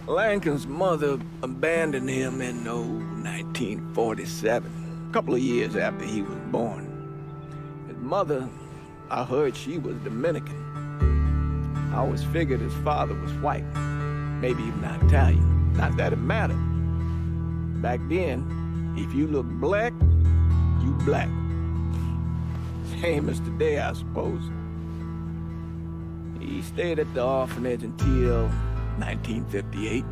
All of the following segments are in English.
Lincoln's mother abandoned him in 1947, a couple of years after he was born. His mother, I heard she was Dominican. I always figured his father was white, maybe even Italian. Not that it mattered. Back then, if you look black, you black. Same as today, I suppose. He stayed at the orphanage until 1958.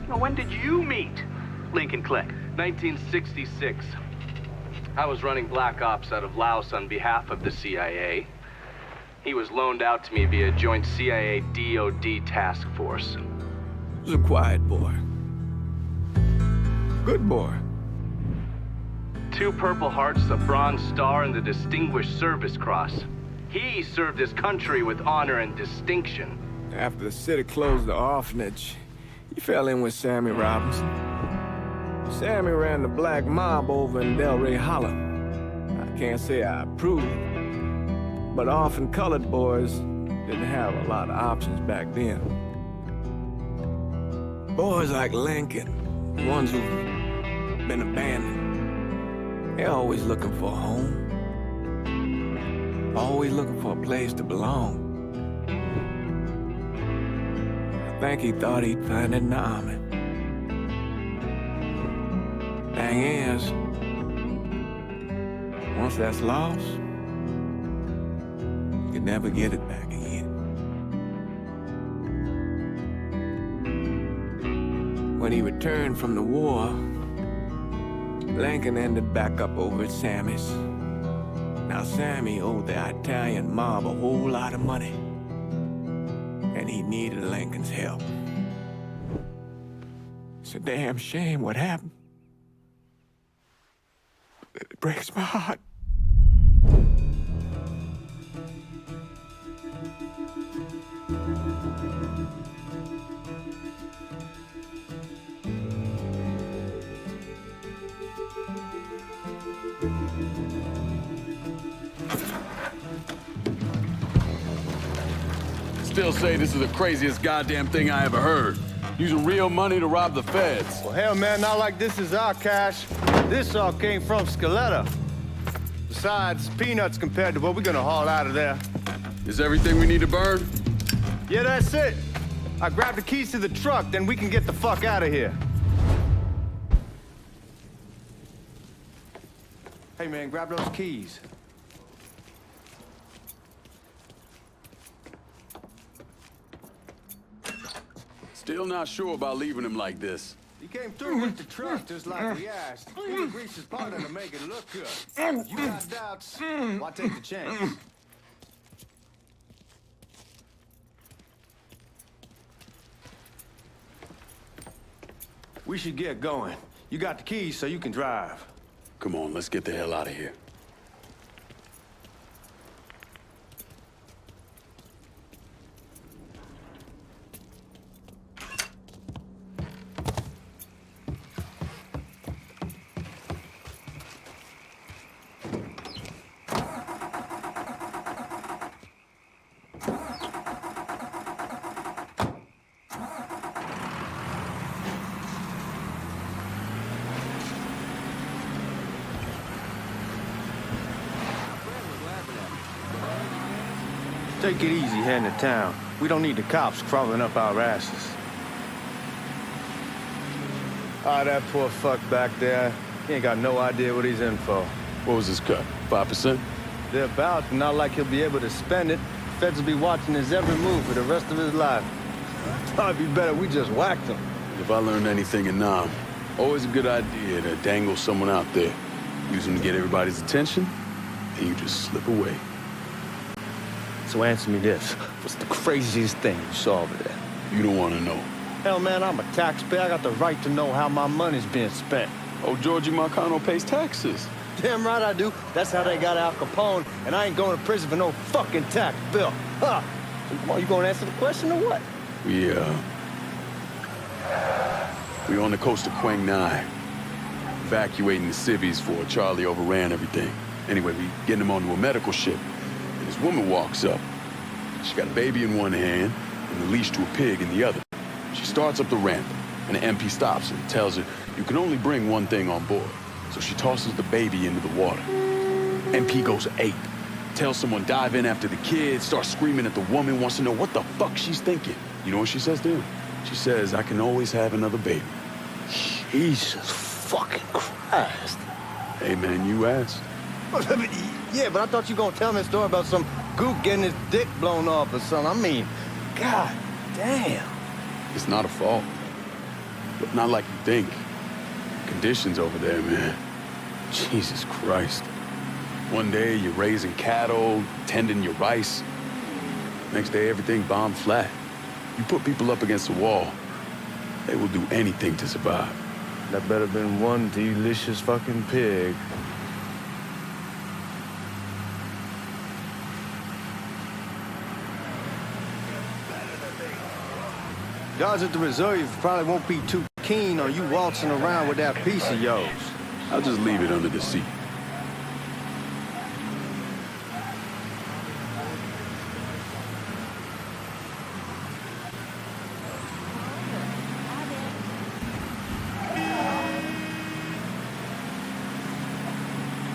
Now, when did you meet Lincoln Clay? 1966. I was running black ops out of Laos on behalf of the CIA. He was loaned out to me via joint CIA-DOD task force. He was a quiet boy. Good boy. 2 Purple Hearts, a Bronze Star, and the Distinguished Service Cross. He served his country with honor and distinction. After the city closed the orphanage, he fell in with Sammy Robinson. Sammy ran the black mob over in Delray Hollow. I can't say I approve, but orphan colored boys didn't have a lot of options back then. Boys like Lincoln, the ones who've been abandoned, they're always looking for a home. Always looking for a place to belong. I think he thought he'd find it in the army. Thing is, once that's lost, you can never get it back again. When he returned from the war, Lincoln ended back up over at Sammy's. Now, Sammy owed the Italian mob a whole lot of money, and he needed Lincoln's help. It's a damn shame what happened. It breaks my heart. Still say this is the craziest goddamn thing I ever heard. Using real money to rob the feds. Well, hell, man, not like this is our cash. This all came from Scaletta. Besides, peanuts compared to what we're gonna haul out of there. Is everything we need to burn? Yeah, that's it. I grabbed the keys to the truck, then we can get the fuck out of here. Hey, man, grab those keys. Still not sure about leaving him like this. He came through with the truck just like we asked. He greased his partner to make it look good. You got doubts, why take the chance? We should get going. You got the keys so you can drive. Come on, let's get the hell out of here. Take it easy heading to town. We don't need the cops crawling up our asses. Ah, that poor fuck back there. He ain't got no idea what he's in for. What was his cut? 5%? They're about, not like he'll be able to spend it. Feds will be watching his every move for the rest of his life. Thought it'd be better we just whacked him. If I learned anything in Nam, always a good idea to dangle someone out there. Use them to get everybody's attention, and you just slip away. So answer me this. What's the craziest thing you saw over there? You don't want to know. Hell, man, I'm a taxpayer. I got the right to know how my money's being spent. Oh, Georgie Marcano pays taxes. Damn right I do. That's how they got Al Capone, and I ain't going to prison for no fucking tax bill. Huh? So, come on, you gonna answer the question or what? We on the coast of Quang Nai, evacuating the civvies for Charlie overran everything. Anyway, we getting him onto a medical ship, and this woman walks up. She got a baby in one hand and a leash to a pig in the other. starts up the ramp, and the MP stops her and tells her you can only bring one thing on board. So she tosses the baby into the water. MP goes ape. Tells someone dive in after the kid, starts screaming at the woman, wants to know what the fuck she's thinking. You know what she says to him? She says, I can always have another baby. Jesus fucking Christ. Hey man, you asked. Yeah, but I thought you were gonna tell me a story about some gook getting his dick blown off or something. I mean, god damn. It's not a fault. But not like you think. Conditions over there, man. Jesus Christ. One day you're raising cattle, tending your rice. Next day everything bombed flat. You put people up against the wall, they will do anything to survive. That better been one delicious fucking pig. Guards at the reserve probably won't be too keen on you waltzing around with that piece of yours. I'll just leave it under the seat.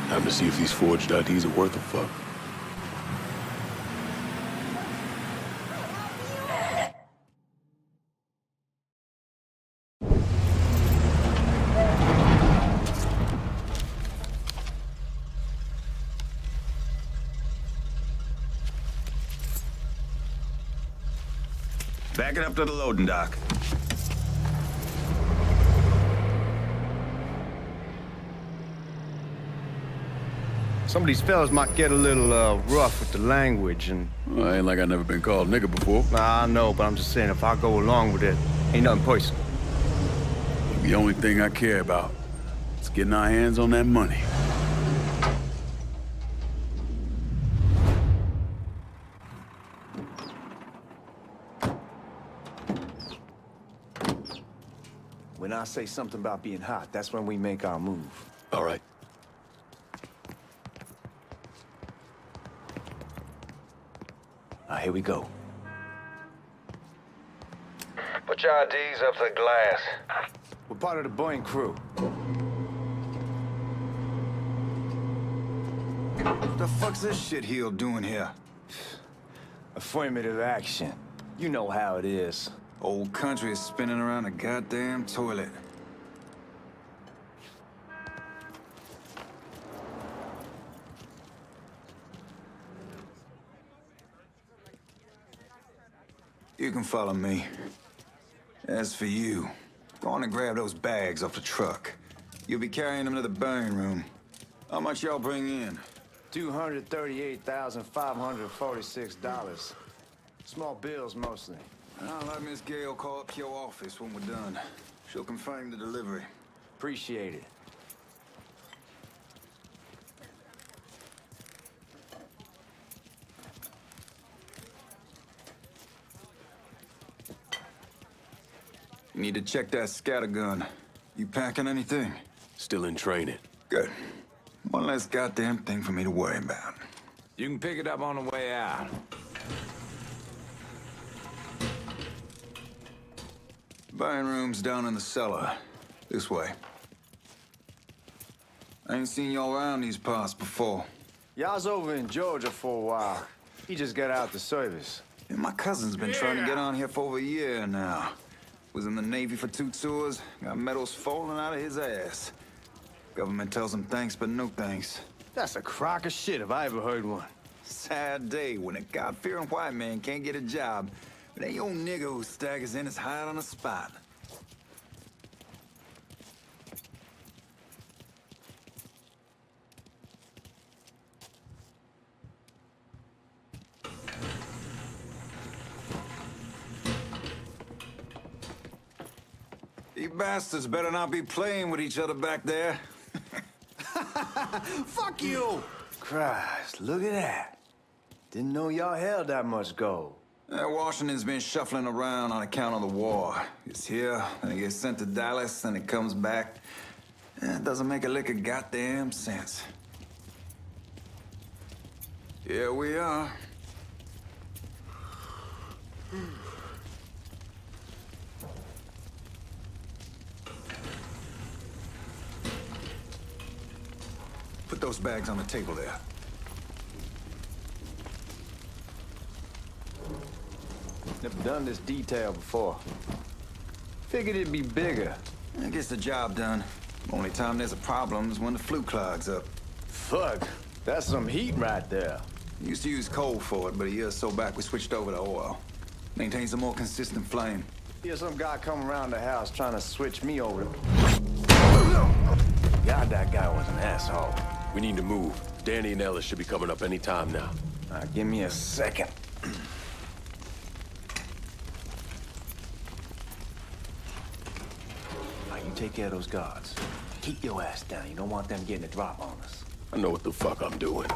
Time to see if these forged IDs are worth a fuck. Back it up to the loading dock. Some of these fellas might get a little rough with the language and... Well, ain't like I never been called nigga before. Nah, I know, but I'm just saying if I go along with it, ain't nothing personal. The only thing I care about is getting our hands on that money. When I say something about being hot, that's when we make our move. All right. Now, here we go. Put your IDs up to the glass. We're part of the Boeing crew. What the fuck's this shitheel doing here? Affirmative action. You know how it is. Old country is spinning around a goddamn toilet. You can follow me. As for you, go on and grab those bags off the truck. You'll be carrying them to the burn room. How much y'all bring in? $238,546. Small bills, mostly. I'll let Miss Gale call up your office when we're done. She'll confirm the delivery. Appreciate it. You need to check that scattergun. You packing anything? Still in training. Good. One less goddamn thing for me to worry about. You can pick it up on the way out. Buying room's down in the cellar. This way. I ain't seen y'all around these parts before. Y'all's over in Georgia for a while. He just got out the service. Yeah, my cousin's been trying to get on here for over a year now. Was in the Navy for 2 tours, got medals falling out of his ass. Government tells him thanks, but no thanks. That's a crock of shit if I ever heard one. Sad day when a God-fearing white man can't get a job, but that old nigga who staggers in is hired on the spot. You bastards better not be playing with each other back there. Fuck you! Christ, look at that. Didn't know y'all held that much gold. Washington's been shuffling around on account of the war. It's here, then it gets sent to Dallas, then it comes back. It doesn't make a lick of goddamn sense. Here we are. Put those bags on the table there. Never done this detail before. Figured it'd be bigger. That gets the job done. Only time there's a problem is when the flue clogs up. Fuck, that's some heat right there. Used to use coal for it, but a year or so back we switched over to oil. Maintains a more consistent flame. Here's some guy come around the house trying to switch me over. God, that guy was an asshole. We need to move. Danny and Ellis should be coming up any time now. Give me a second. You take care of those guards. Keep your ass down. You don't want them getting a drop on us. I know what the fuck I'm doing.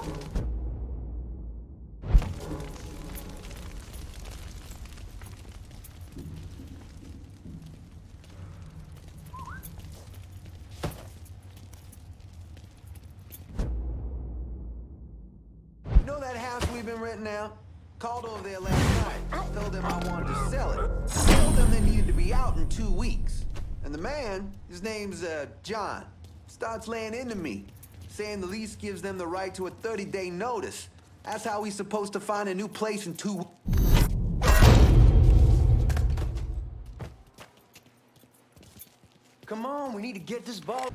You know that house we've been renting out? Called over there last night. Told them I wanted to sell it. Told them they needed to be out in 2 weeks. And the man, his name's John, starts laying into me, saying the lease gives them the right to a 30-day notice. That's how he's supposed to find a new place in 2 weeks. Come on, we need to get this ball.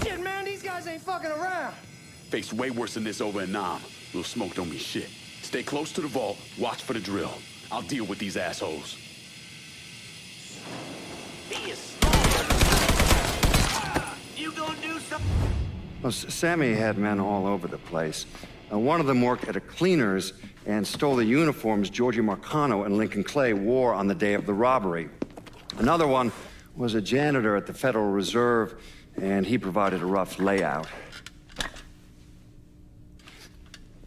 Shit, man, these guys ain't fucking around. Faced way worse than this over in Nam. Little smoke don't mean shit. Stay close to the vault, watch for the drill. I'll deal with these assholes. He is smart. You gonna do something? Well, Sammy had men all over the place. One of them worked at a cleaner's and stole the uniforms Georgie Marcano and Lincoln Clay wore on the day of the robbery. Another one was a janitor at the Federal Reserve, and he provided a rough layout.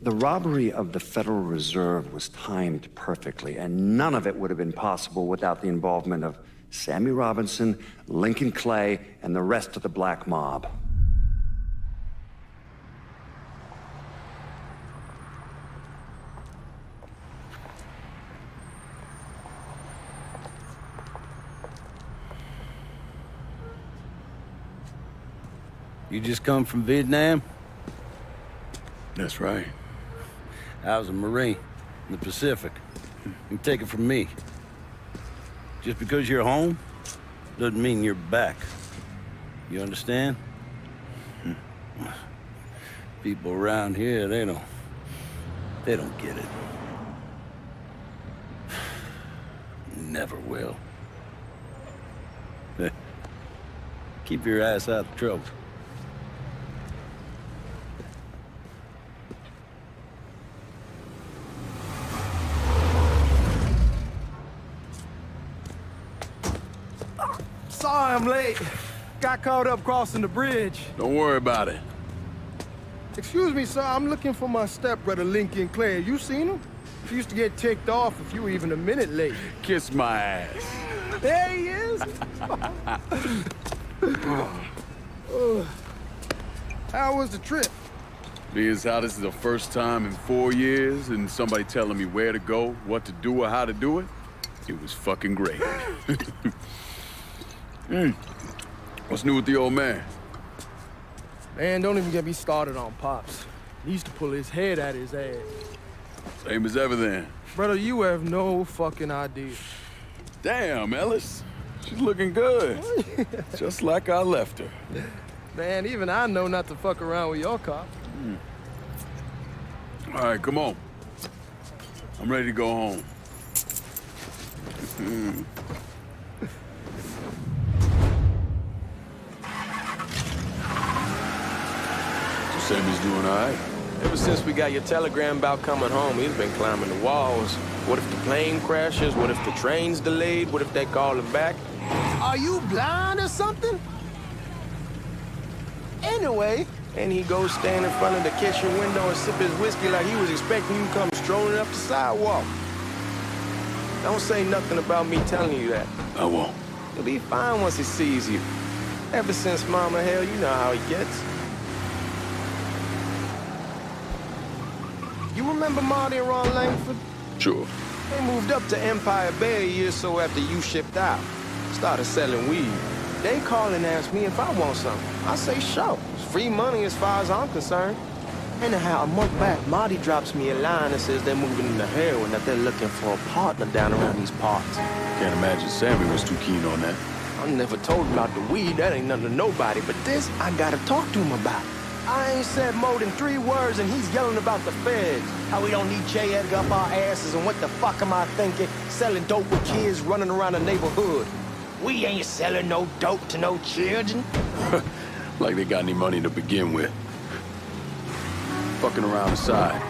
The robbery of the Federal Reserve was timed perfectly, and none of it would have been possible without the involvement of Sammy Robinson, Lincoln Clay, and the rest of the black mob. You just come from Vietnam? That's right. I was a Marine in the Pacific. You take it from me. Just because you're home doesn't mean you're back. You understand? People around here, they don't get it. Never will. Keep your ass out of trouble. Sorry I'm late. Got caught up crossing the bridge. Don't worry about it. Excuse me, sir. I'm looking for my stepbrother, Lincoln Clay. You seen him? He used to get ticked off if you were even a minute late. Kiss my ass. There he is. How was the trip? Being as how this is the first time in 4 years and somebody telling me where to go, what to do, or how to do it, it was fucking great. What's new with the old man? Man, don't even get me started on Pops. He used to pull his head out his ass. Same as ever then. Brother, you have no fucking idea. Damn, Ellis. She's looking good. Just like I left her. Man, even I know not to fuck around with your cop. All right, come on. I'm ready to go home. So Sammy's doing all right? Ever since we got your telegram about coming home, he's been climbing the walls. What if the plane crashes? What if the train's delayed? What if they call him back? Are you blind or something? Anyway, And he goes stand in front of the kitchen window and sip his whiskey like he was expecting you to come strolling up the sidewalk. Don't say nothing about me telling you that. I won't. He'll be fine once he sees you. Ever since Mama, hell, you know how he gets. You remember Marty and Ron Langford? Sure. They moved up to Empire Bay a year or so after you shipped out. Started selling weed. They call and ask me if I want something. I say, sure. It's free money as far as I'm concerned. Anyhow, a month back, Marty drops me a line and says they're moving into heroin, that they're looking for a partner down around these parts. Can't imagine Sammy was too keen on that. I never told him about the weed. That ain't nothing to nobody. But this, I gotta talk to him about. I ain't said more than 3 words, and he's yelling about the feds. How we don't need J. Edgar up our asses, and what the fuck am I thinking? Selling dope with kids running around the neighborhood. We ain't selling no dope to no children. Like they got any money to begin with. Fucking around the side.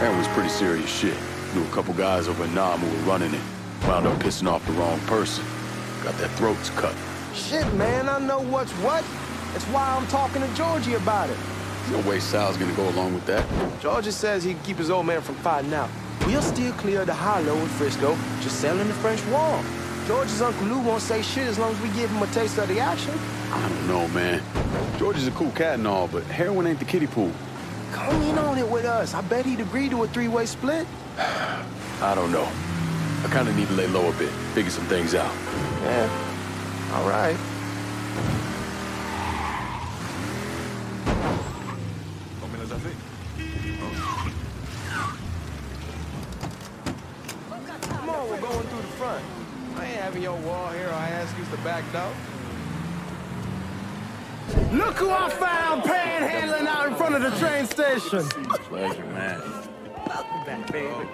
That was pretty serious shit. Knew a couple guys over in Nam who were running it. Wound up pissing off the wrong person. Got their throats cut. Shit, man, I know what's what. That's why I'm talking to Georgie about it. There's no way Sal's gonna go along with that. Georgie says he can keep his old man from fighting out. We'll still clear the hollow in Frisco, just selling the French Wall. George's Uncle Lou won't say shit as long as we give him a taste of the action. I don't know, man. George is a cool cat and all, but heroin ain't the kiddie pool. Come in on it with us. I bet he'd agree to a 3-way split. I don't know. I kind of need to lay low a bit, figure some things out. Yeah, all right. Come on, we're going through the front. I ain't having your wall here, I ask you to back door. look who I found panhandling out in front of the train station. Pleasure, man. Welcome back, baby.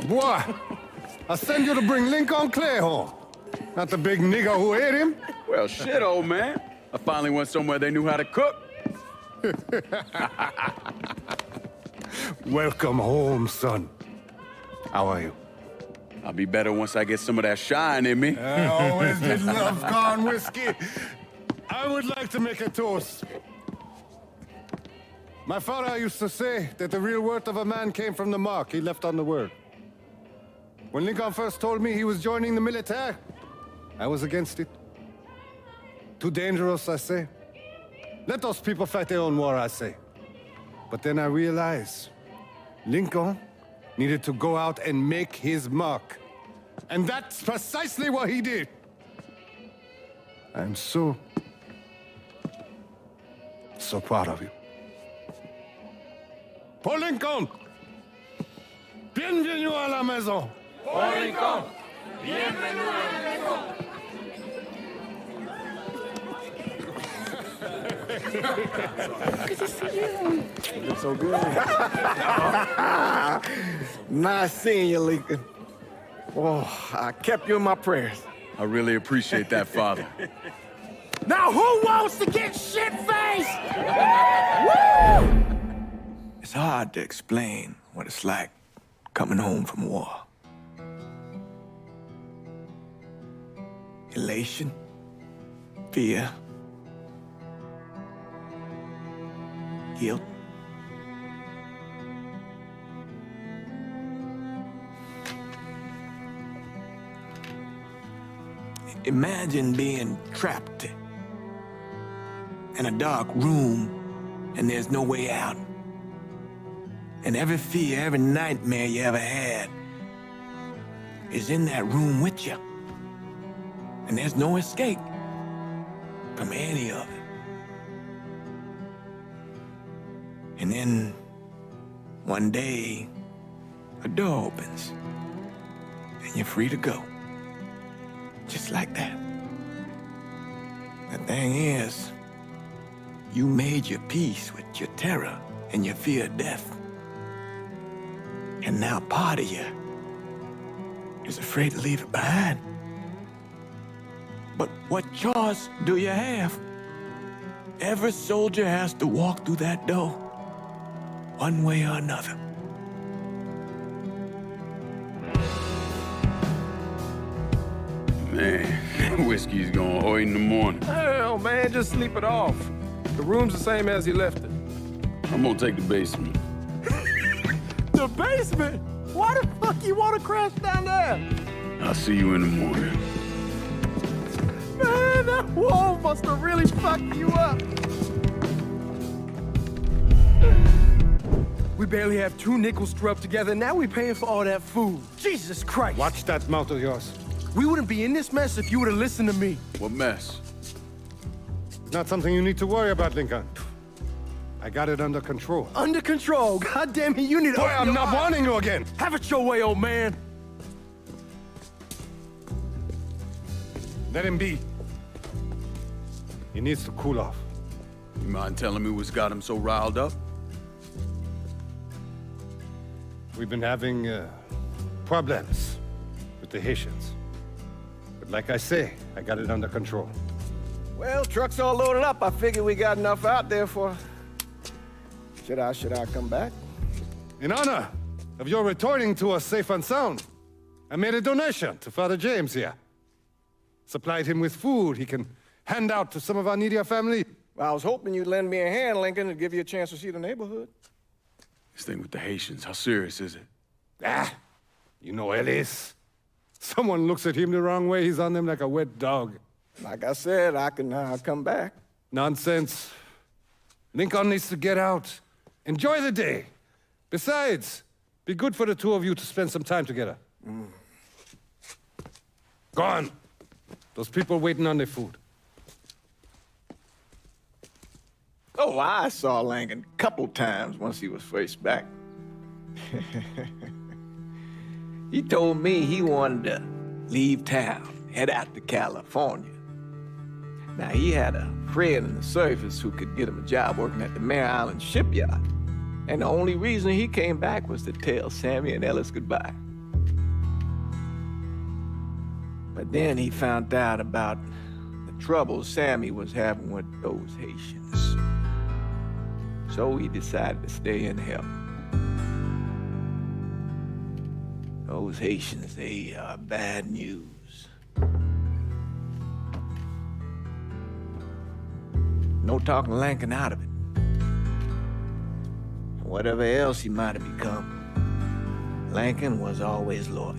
Boy, I send you to bring Lincoln Clay home. Not the big nigger who ate him. Well, shit, old man. I finally went somewhere they knew how to cook. Welcome home, son. How are you? I'll be better once I get some of that shine in me. I always did love corn whiskey. I would like to make a toast. My father used to say that the real worth of a man came from the mark he left on the world. When Lincoln first told me he was joining the military, I was against it. Too dangerous, I say. Let those people fight their own war, I say. But then I realized Lincoln needed to go out and make his mark. And that's precisely what he did. I'm so so proud of you. Paul Lincoln! Bienvenue à la maison! Paul Lincoln, bienvenue à la maison. Good to see you. You're so good. Nice seeing you, Lincoln. Oh, I kept you in my prayers. I really appreciate that, Father. Now who wants to get shit-faced? It's hard to explain what it's like coming home from war. Elation, fear, guilt. Imagine being trapped in a dark room and there's no way out. And every fear, every nightmare you ever had is in that room with you. And there's no escape from any of it. And then one day, a door opens and you're free to go. Just like that. The thing is, you made your peace with your terror and your fear of death. And now part of you is afraid to leave it behind. But what choice do you have? Every soldier has to walk through that door, one way or another. Man, whiskey's going hoy in the morning. Hell, man, just sleep it off. The room's the same as you left it. I'm gonna take the basement. The basement? Why the fuck you want to crash down there? I'll see you in the morning. Man, that wall must have really fucked you up. We barely have 2 nickels to rub together, and now we're paying for all that food. Jesus Christ. Watch that mouth of yours. We wouldn't be in this mess if you would have listened to me. What mess? Not something you need to worry about, Lincoln. I got it under control. Under control? God damn it, you need to... Boy, I'm not warning you again. Have it your way, old man. Let him be. He needs to cool off. You mind telling me what's got him so riled up? We've been having problems with the Haitians. But like I say, I got it under control. Well, truck's all loaded up. I figure we got enough out there for... Should I come back? In honor of your returning to us safe and sound, I made a donation to Father James here. Supplied him with food he can hand out to some of our needier family. Well, I was hoping you'd lend me a hand, Lincoln, to give you a chance to see the neighborhood. This thing with the Haitians, how serious is it? Ah, you know Ellis. Someone looks at him the wrong way, he's on them like a wet dog. Like I said, I can come back. Nonsense. Lincoln needs to get out. Enjoy the day. Besides, be good for the two of you to spend some time together. Go on. Those people waiting on their food. Oh, I saw Lincoln a couple times once he was first back. He told me he wanted to leave town, head out to California. Now, he had a friend in the service who could get him a job working at the Mare Island shipyard. And the only reason he came back was to tell Sammy and Ellis goodbye. But then he found out about the trouble Sammy was having with those Haitians. So he decided to stay and help. Those Haitians, they are bad news. No talking Lincoln out of it. Whatever else he might have become, Lincoln was always loyal.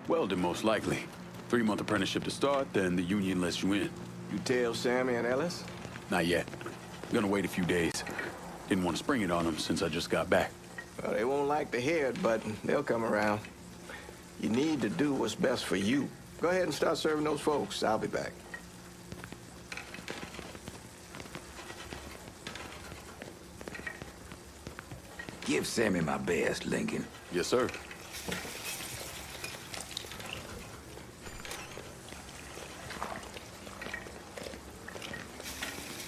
Welding, most likely. 3-month apprenticeship to start, then the union lets you in. You tell Sammy and Ellis? Not yet. I'm gonna wait a few days. Didn't want to spring it on them since I just got back. Well, they won't like to hear it, but they'll come around. You need to do what's best for you. Go ahead and start serving those folks. I'll be back. Give Sammy my best, Lincoln. Yes, sir.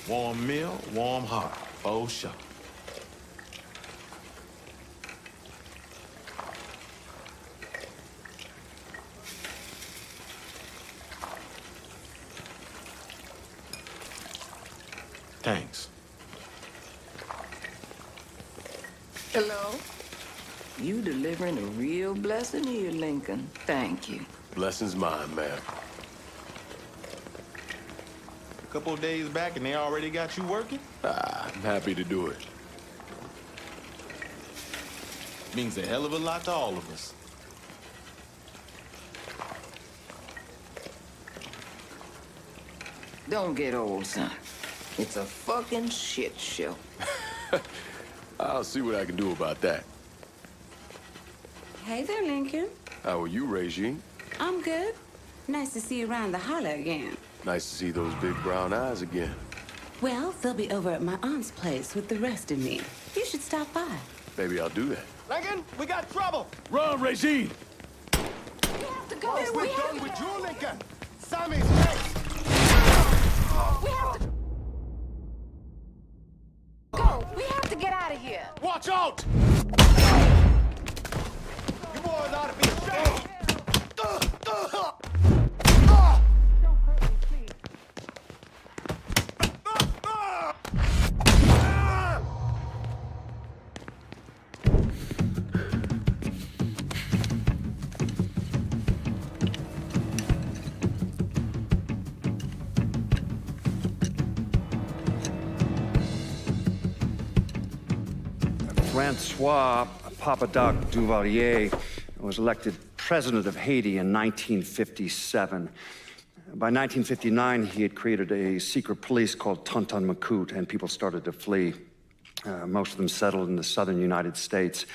Warm meal, warm heart. Oh, sure. Thanks. Hello? You delivering a real blessing here, Lincoln. Thank you. Blessing's mine, ma'am. A couple of days back and they already got you working? I'm happy to do it. Means a hell of a lot to all of us. Don't get old, son. It's a fucking shit show. I'll see what I can do about that. Hey there, Lincoln. How are you, Regine? I'm good. Nice to see you around the holler again. Nice to see those big brown eyes again. Well, they'll be over at my aunt's place with the rest of me. You should stop by. Maybe I'll do that. Lincoln, we got trouble! Run, Regine! You have to go. We're done with you, Lincoln! Sammy's next! We have to go. We have to get out of here. Watch out! You boys ought to be ashamed! Don't hurt me, please. Francois Papadoc Duvalier was elected president of Haiti in 1957. By 1959, he had created a secret police called Tonton Macoute, and people started to flee. Most of them settled in the southern United States.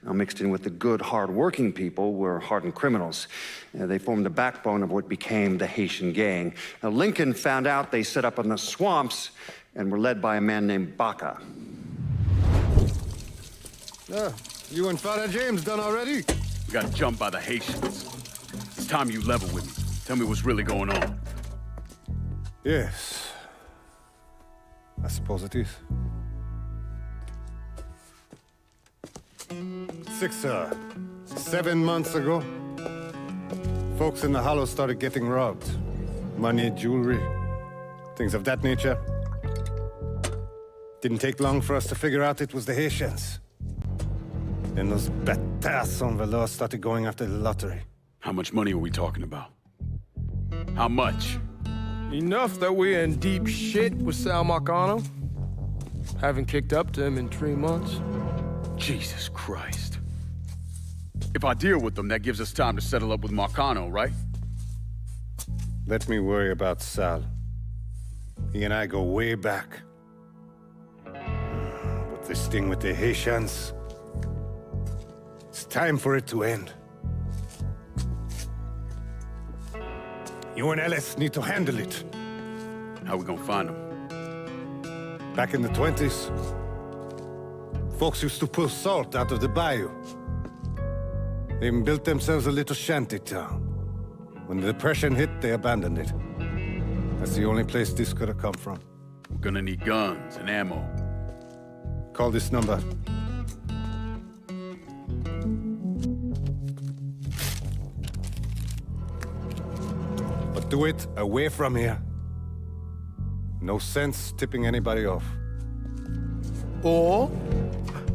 Now, mixed in with the good, hard-working people were hardened criminals. They formed the backbone of what became the Haitian gang. Now, Lincoln found out they set up in the swamps and were led by a man named Baca. You and Father James done already? We got jumped by the Haitians. It's time you level with me. Tell me what's really going on. Yes. I suppose it is. 7 months ago, folks in the Hollow started getting robbed. Money, jewelry, things of that nature. Didn't take long for us to figure out it was the Haitians. Then those bâtards on velours started going after the lottery. How much money are we talking about? How much? Enough that we're in deep shit with Sal Marcano. Haven't kicked up to him in 3 months. Jesus Christ. If I deal with them, that gives us time to settle up with Marcano, right? Let me worry about Sal. He and I go way back. But this thing with the Haitians, it's time for it to end. You and Ellis need to handle it. How we gonna find them? Back in the 20s, folks used to pull salt out of the bayou. They even built themselves a little shanty town. When the Depression hit, they abandoned it. That's the only place this could have come from. We're gonna need guns and ammo. Call this number. But do it away from here. No sense tipping anybody off. Or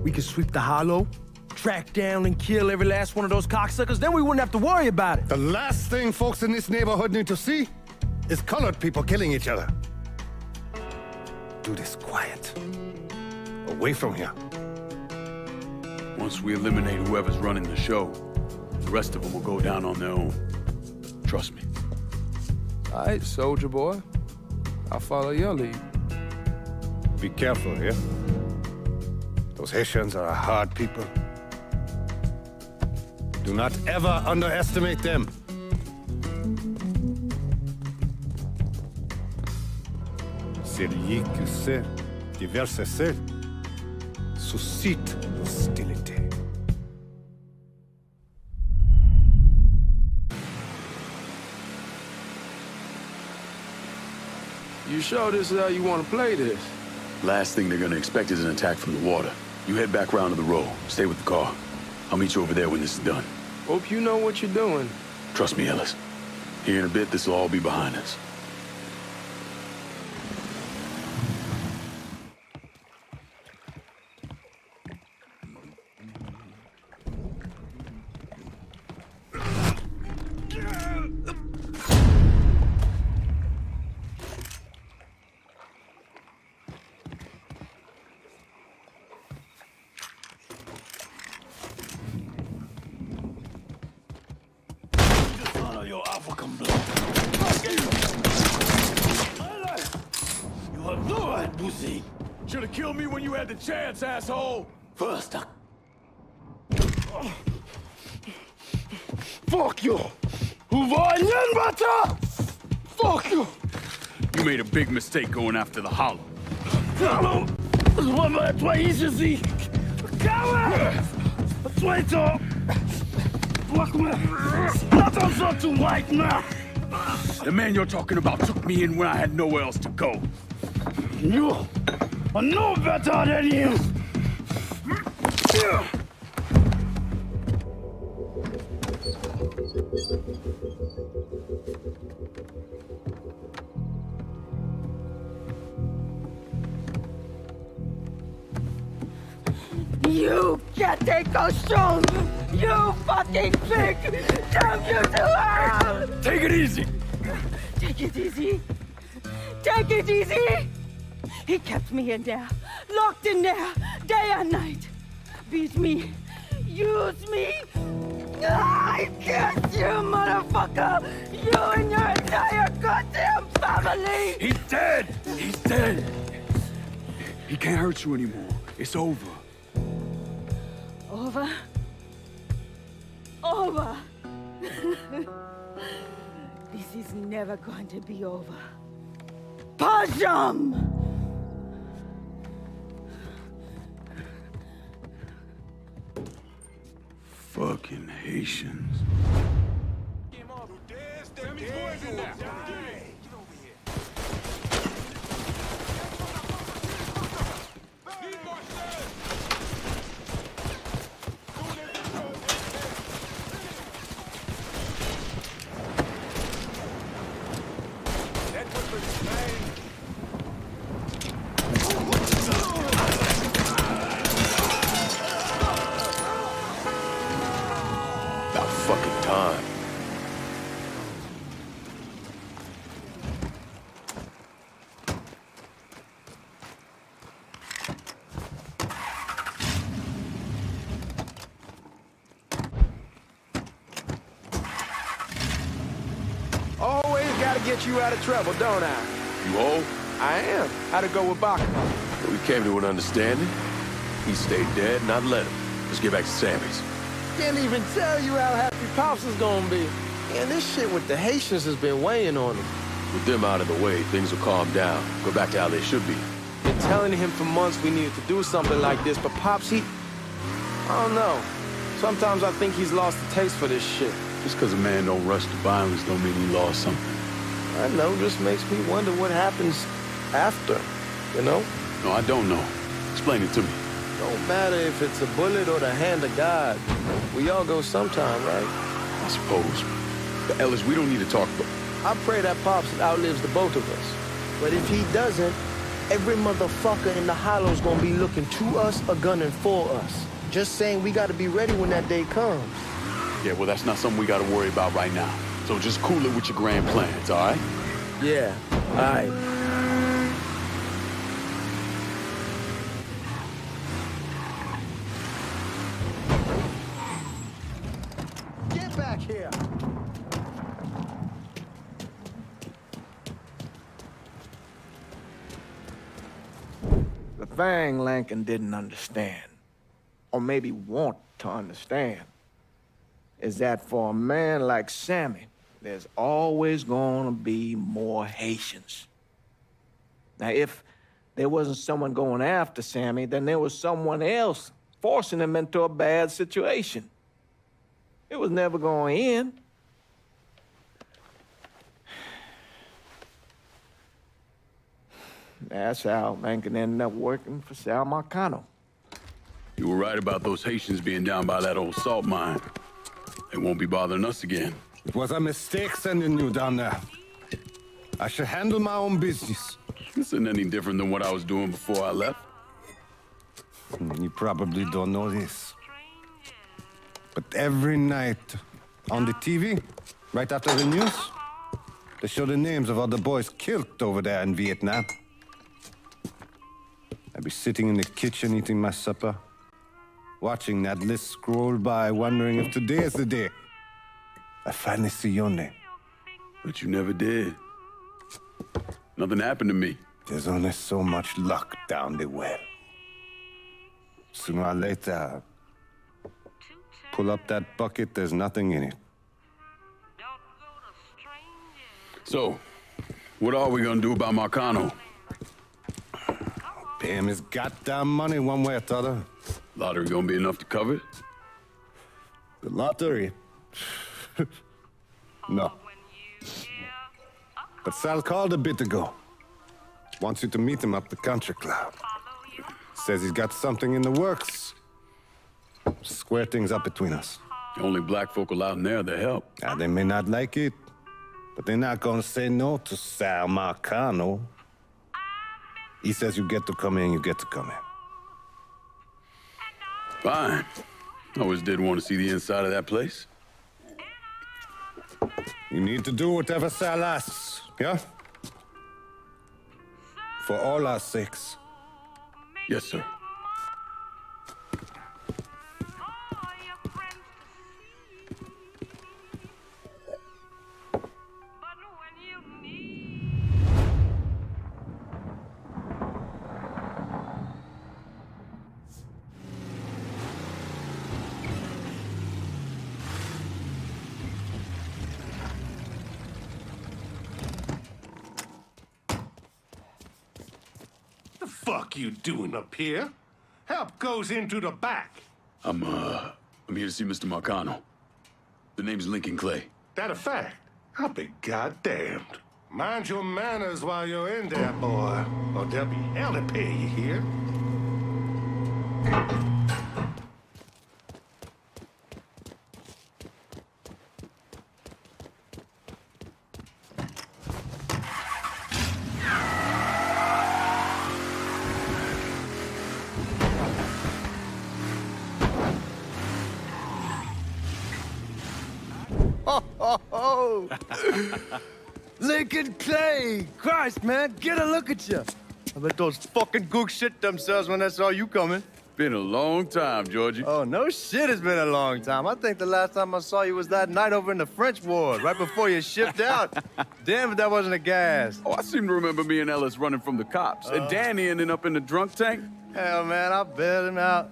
we could sweep the Hollow, track down and kill every last one of those cocksuckers, then we wouldn't have to worry about it. The last thing folks in this neighborhood need to see is colored people killing each other. Do this quiet. Away from here. Once we eliminate whoever's running the show, the rest of them will go down on their own. Trust me. All right, soldier boy. I'll follow your lead. Be careful, yeah? Those Haitians are a hard people. Do not ever underestimate them. Celui qui sait déverser seul suscite l'hostilité. You sure this is how you want to play this? Last thing they're gonna expect is an attack from the water. You head back round to the road. Stay with the car. I'll meet you over there when this is done. Hope you know what you're doing. Trust me, Ellis. Here in a bit, this will all be behind us. Should have killed me when you had the chance, asshole! First, fuck you! Fuck you! You made a big mistake going after the Hollow. The man you're talking about took me in when I had nowhere else to go. You are no better than him! You can't take us strong! You fucking pig! Damn you to hell! Take it easy! Take it easy! Take it easy! He kept me in there, locked in there, day and night. Beat me, use me. I curse you, motherfucker! You and your entire goddamn family! He's dead! He's dead! He can't hurt you anymore. It's over. Over? Over! This is never going to be over. Pajam! Fucking Haitians. Get you out of trouble, don't I? You old? I am. How'd it go with Baka? We came to an understanding. He stayed dead, and I'd let him. Let's get back to Sammy's. Can't even tell you how happy Pops is gonna be. And this shit with the Haitians has been weighing on him. With them out of the way, things will calm down. Go back to how they should be. Been telling him for months we needed to do something like this, but Pops, I don't know. Sometimes I think he's lost the taste for this shit. Just because a man don't rush to violence don't mean he lost something. I know, just makes me wonder what happens after, you know? No, I don't know. Explain it to me. Don't matter if it's a bullet or the hand of God. We all go sometime, right? I suppose. But Ellis, we don't need to talk, but... I pray that Pops outlives the both of us. But if he doesn't, every motherfucker in the Hollow's gonna be looking to us or gunning for us. Just saying we gotta be ready when that day comes. Yeah, well, that's not something we gotta worry about right now. So just cool it with your grand plans, all right? Yeah, all right. Get back here! thing Lincoln didn't understand, or maybe want to understand, is that for a man like Sammy, there's always gonna be more Haitians. Now, if there wasn't someone going after Sammy, then there was someone else forcing him into a bad situation. It was never going to end. That's how Lincoln ended up working for Sal Marcano. You were right about those Haitians being down by that old salt mine. They won't be bothering us again. It was a mistake sending you down there. I should handle my own business. This isn't any different than what I was doing before I left. You probably don't know this. But every night on the TV, right after the news, they show the names of all the boys killed over there in Vietnam. I'd be sitting in the kitchen eating my supper, watching that list scroll by, wondering if today is the day I finally see your name. But you never did. Nothing happened to me. There's only so much luck down the well. Sooner or later, pull up that bucket, there's nothing in it. So, what are we gonna do about Marcano? Pay him his goddamn money one way or the other. Lottery gonna be enough to cover it? The lottery? No. But Sal called a bit ago. Wants you to meet him up the country club. Says he's got something in the works. Square things up between us. The only black folk allowed in there, they help. Now, they may not like it, but they're not gonna say no to Sal Marcano. He says you get to come in, you get to come in. Fine. I always did want to see the inside of that place. You need to do whatever Sal asks, yeah? For all our sakes. Yes, sir. Fuck you doing up here? Help goes into the back. I'm here to see Mr. Marcano. The name's Lincoln Clay. That a fact? I'll be goddamned. Mind your manners while you're in there, boy, or there'll be hell to pay you here. Lincoln Clay! Christ, man, get a look at you. I bet those fucking gooks shit themselves when they saw you coming. Been a long time, Georgie. Oh, no shit, it's been a long time. I think the last time I saw you was that night over in the French Ward, right before you shipped out. Damn if that wasn't a gas. Oh, I seem to remember me and Ellis running from the cops. And Danny ending up in the drunk tank. Hell, man, I bailed him out.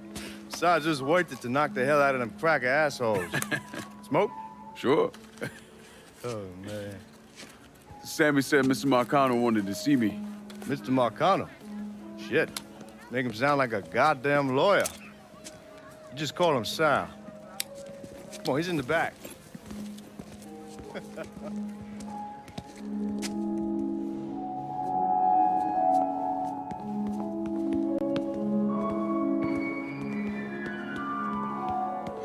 Besides, it was worth it to knock the hell out of them cracker assholes. Smoke? Sure. Oh, man. Sammy said Mr. Marcano wanted to see me. Mr. Marcano? Shit. Make him sound like a goddamn lawyer. You just call him Sal. Come on, he's in the back.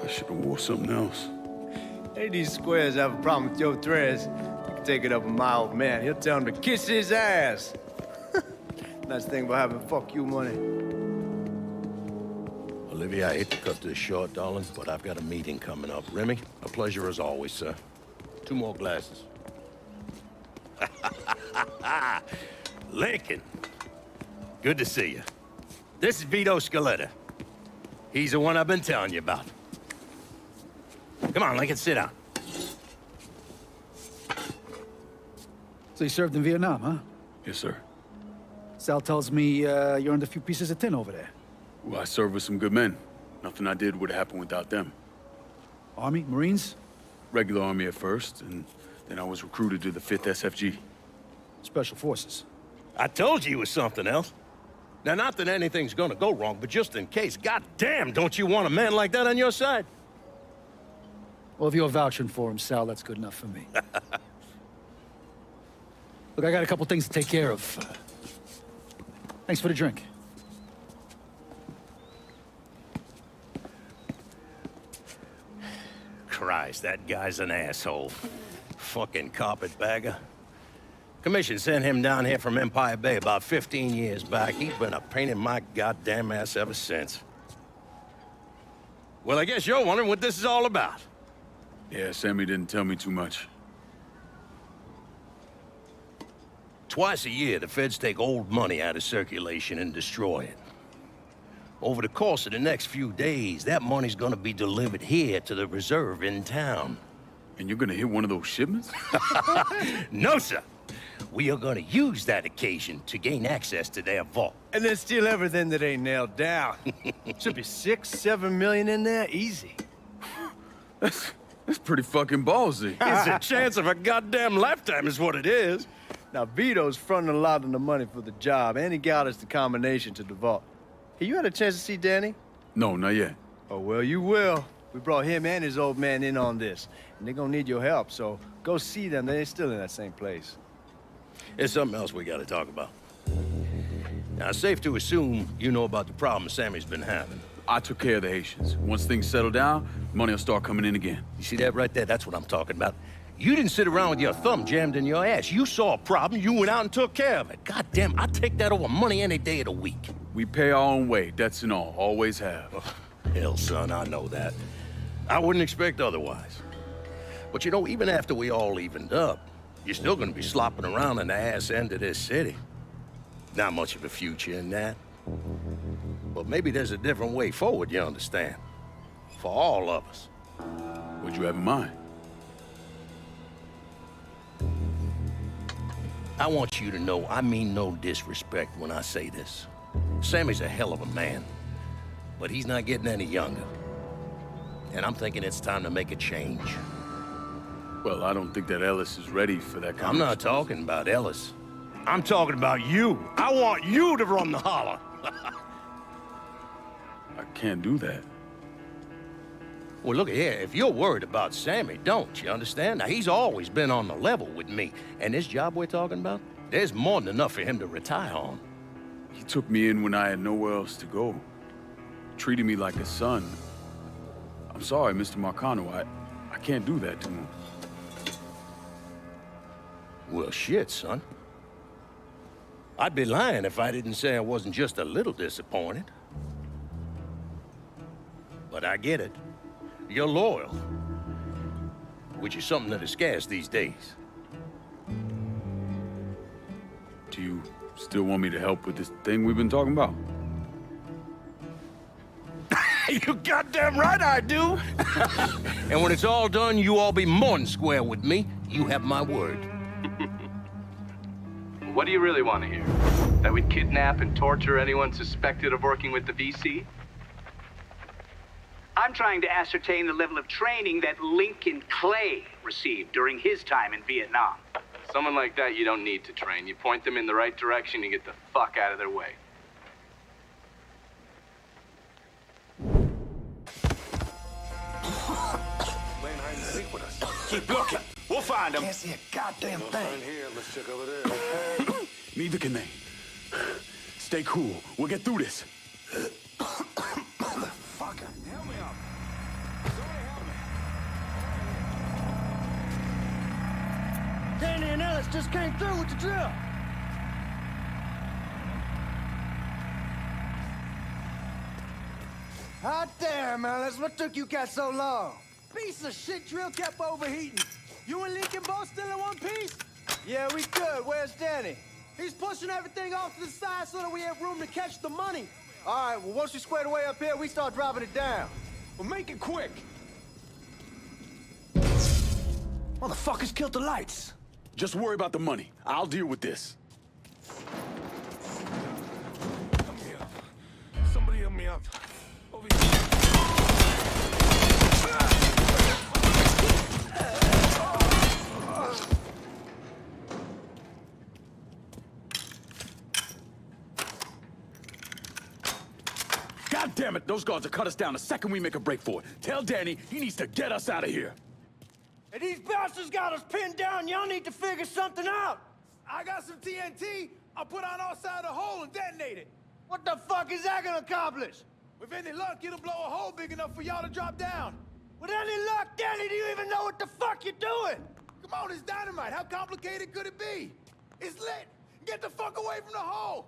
I should have wore something else. Hey, these squares have a problem with your dress. You can take it up with my old man. He'll tell him to kiss his ass. Nice thing about having fuck you money. Olivia, I hate to cut this short, darling, but I've got a meeting coming up. Remy, a pleasure as always, sir. 2 more glasses. Lincoln, good to see you. This is Vito Scaletta. He's the one I've been telling you about. Come on, Lincoln, sit down. So you served in Vietnam, huh? Yes, sir. Sal tells me you earned a few pieces of tin over there. Well, I served with some good men. Nothing I did would have happened without them. Army? Marines? Regular Army at first, and then I was recruited to the 5th SFG. Special Forces. I told you it was something else. Now, not that anything's gonna go wrong, but just in case, goddamn, don't you want a man like that on your side? Well, if you're vouching for him, Sal, that's good enough for me. Look, I got a couple things to take care of. Thanks for the drink. Christ, that guy's an asshole. Fucking carpetbagger. Commission sent him down here from Empire Bay about 15 years back. He's been a pain in my goddamn ass ever since. Well, I guess you're wondering what this is all about. Yeah, Sammy didn't tell me too much. Twice a year, the feds take old money out of circulation and destroy it. Over the course of the next few days, that money's gonna be delivered here to the reserve in town. And you're gonna hit one of those shipments? No, sir. We are gonna use that occasion to gain access to their vault. And then steal everything that ain't nailed down. Should be 6-7 million in there, easy. That's pretty fucking ballsy. It's a chance of a goddamn lifetime is what it is. Now, Vito's fronting a lot of the money for the job, and he got us the combination to the vault. Hey, you had a chance to see Danny? No, not yet. Oh, well, you will. We brought him and his old man in on this, and they're gonna need your help, so go see them. They're still in that same place. There's something else we gotta talk about. Now, it's safe to assume you know about the problem Sammy's been having. I took care of the Haitians. Once things settle down, money will start coming in again. You see that right there? That's what I'm talking about. You didn't sit around with your thumb jammed in your ass. You saw a problem, you went out and took care of it. God damn, I'd take that over money any day of the week. We pay our own way, debts and all. Always have. Oh, hell, son, I know that. I wouldn't expect otherwise. But you know, even after we all evened up, you're still gonna be slopping around in the ass end of this city. Not much of a future in that. But maybe there's a different way forward, you understand? For all of us. What'd you have in mind? I want you to know I mean no disrespect when I say this. Sammy's a hell of a man, but he's not getting any younger. And I'm thinking it's time to make a change. Well, I don't think that Ellis is ready for that kind I'm not talking about Ellis. I'm talking about you. I want you to run the holler. I can't do that. Well, look here, if you're worried about Sammy, don't, you understand? Now, he's always been on the level with me. And this job we're talking about, there's more than enough for him to retire on. He took me in when I had nowhere else to go. Treated me like a son. I'm sorry, Mr. Marcano. I can't do that to him. Well, shit, son. I'd be lying if I didn't say I wasn't just a little disappointed. But I get it. You're loyal. Which is something that is scarce these days. Do you still want me to help with this thing we've been talking about? You goddamn right I do! And when it's all done, you all be more than square with me. You have my word. What do you really want to hear? That we'd kidnap and torture anyone suspected of working with the VC? I'm trying to ascertain the level of training that Lincoln Clay received during his time in Vietnam. Someone like that you don't need to train. You point them in the right direction, you get the fuck out of their way. Playing hide and seek with us. Keep looking. We'll find them. Can't see a goddamn thing. Here, let's check over there. Neither can they. Stay cool. We'll get through this. Motherfucker. Help me up. Somebody help me. Danny and Ellis just came through with the drill. Hot damn, Ellis. What took you guys so long? Piece of shit drill kept overheating. You and Lincoln both still in one piece? Yeah, we good. Where's Danny? He's pushing everything off to the side so that we have room to catch the money. All right, well, once we square away up here, we start driving it down. Well, make it quick. Motherfuckers killed the lights. Just worry about the money. I'll deal with this. up. Over here. God damn it, those guards will cut us down the second we make a break for it. Tell Danny he needs to get us out of here. Hey, these bastards got us pinned down. Y'all need to figure something out. I got some TNT. I'll put on outside the hole and detonate it. What the fuck is that gonna accomplish? With any luck, it'll blow a hole big enough for y'all to drop down. With any luck, Danny, do you even know what the fuck you're doing? Come on, it's dynamite. How complicated could it be? It's lit. Get the fuck away from the hole.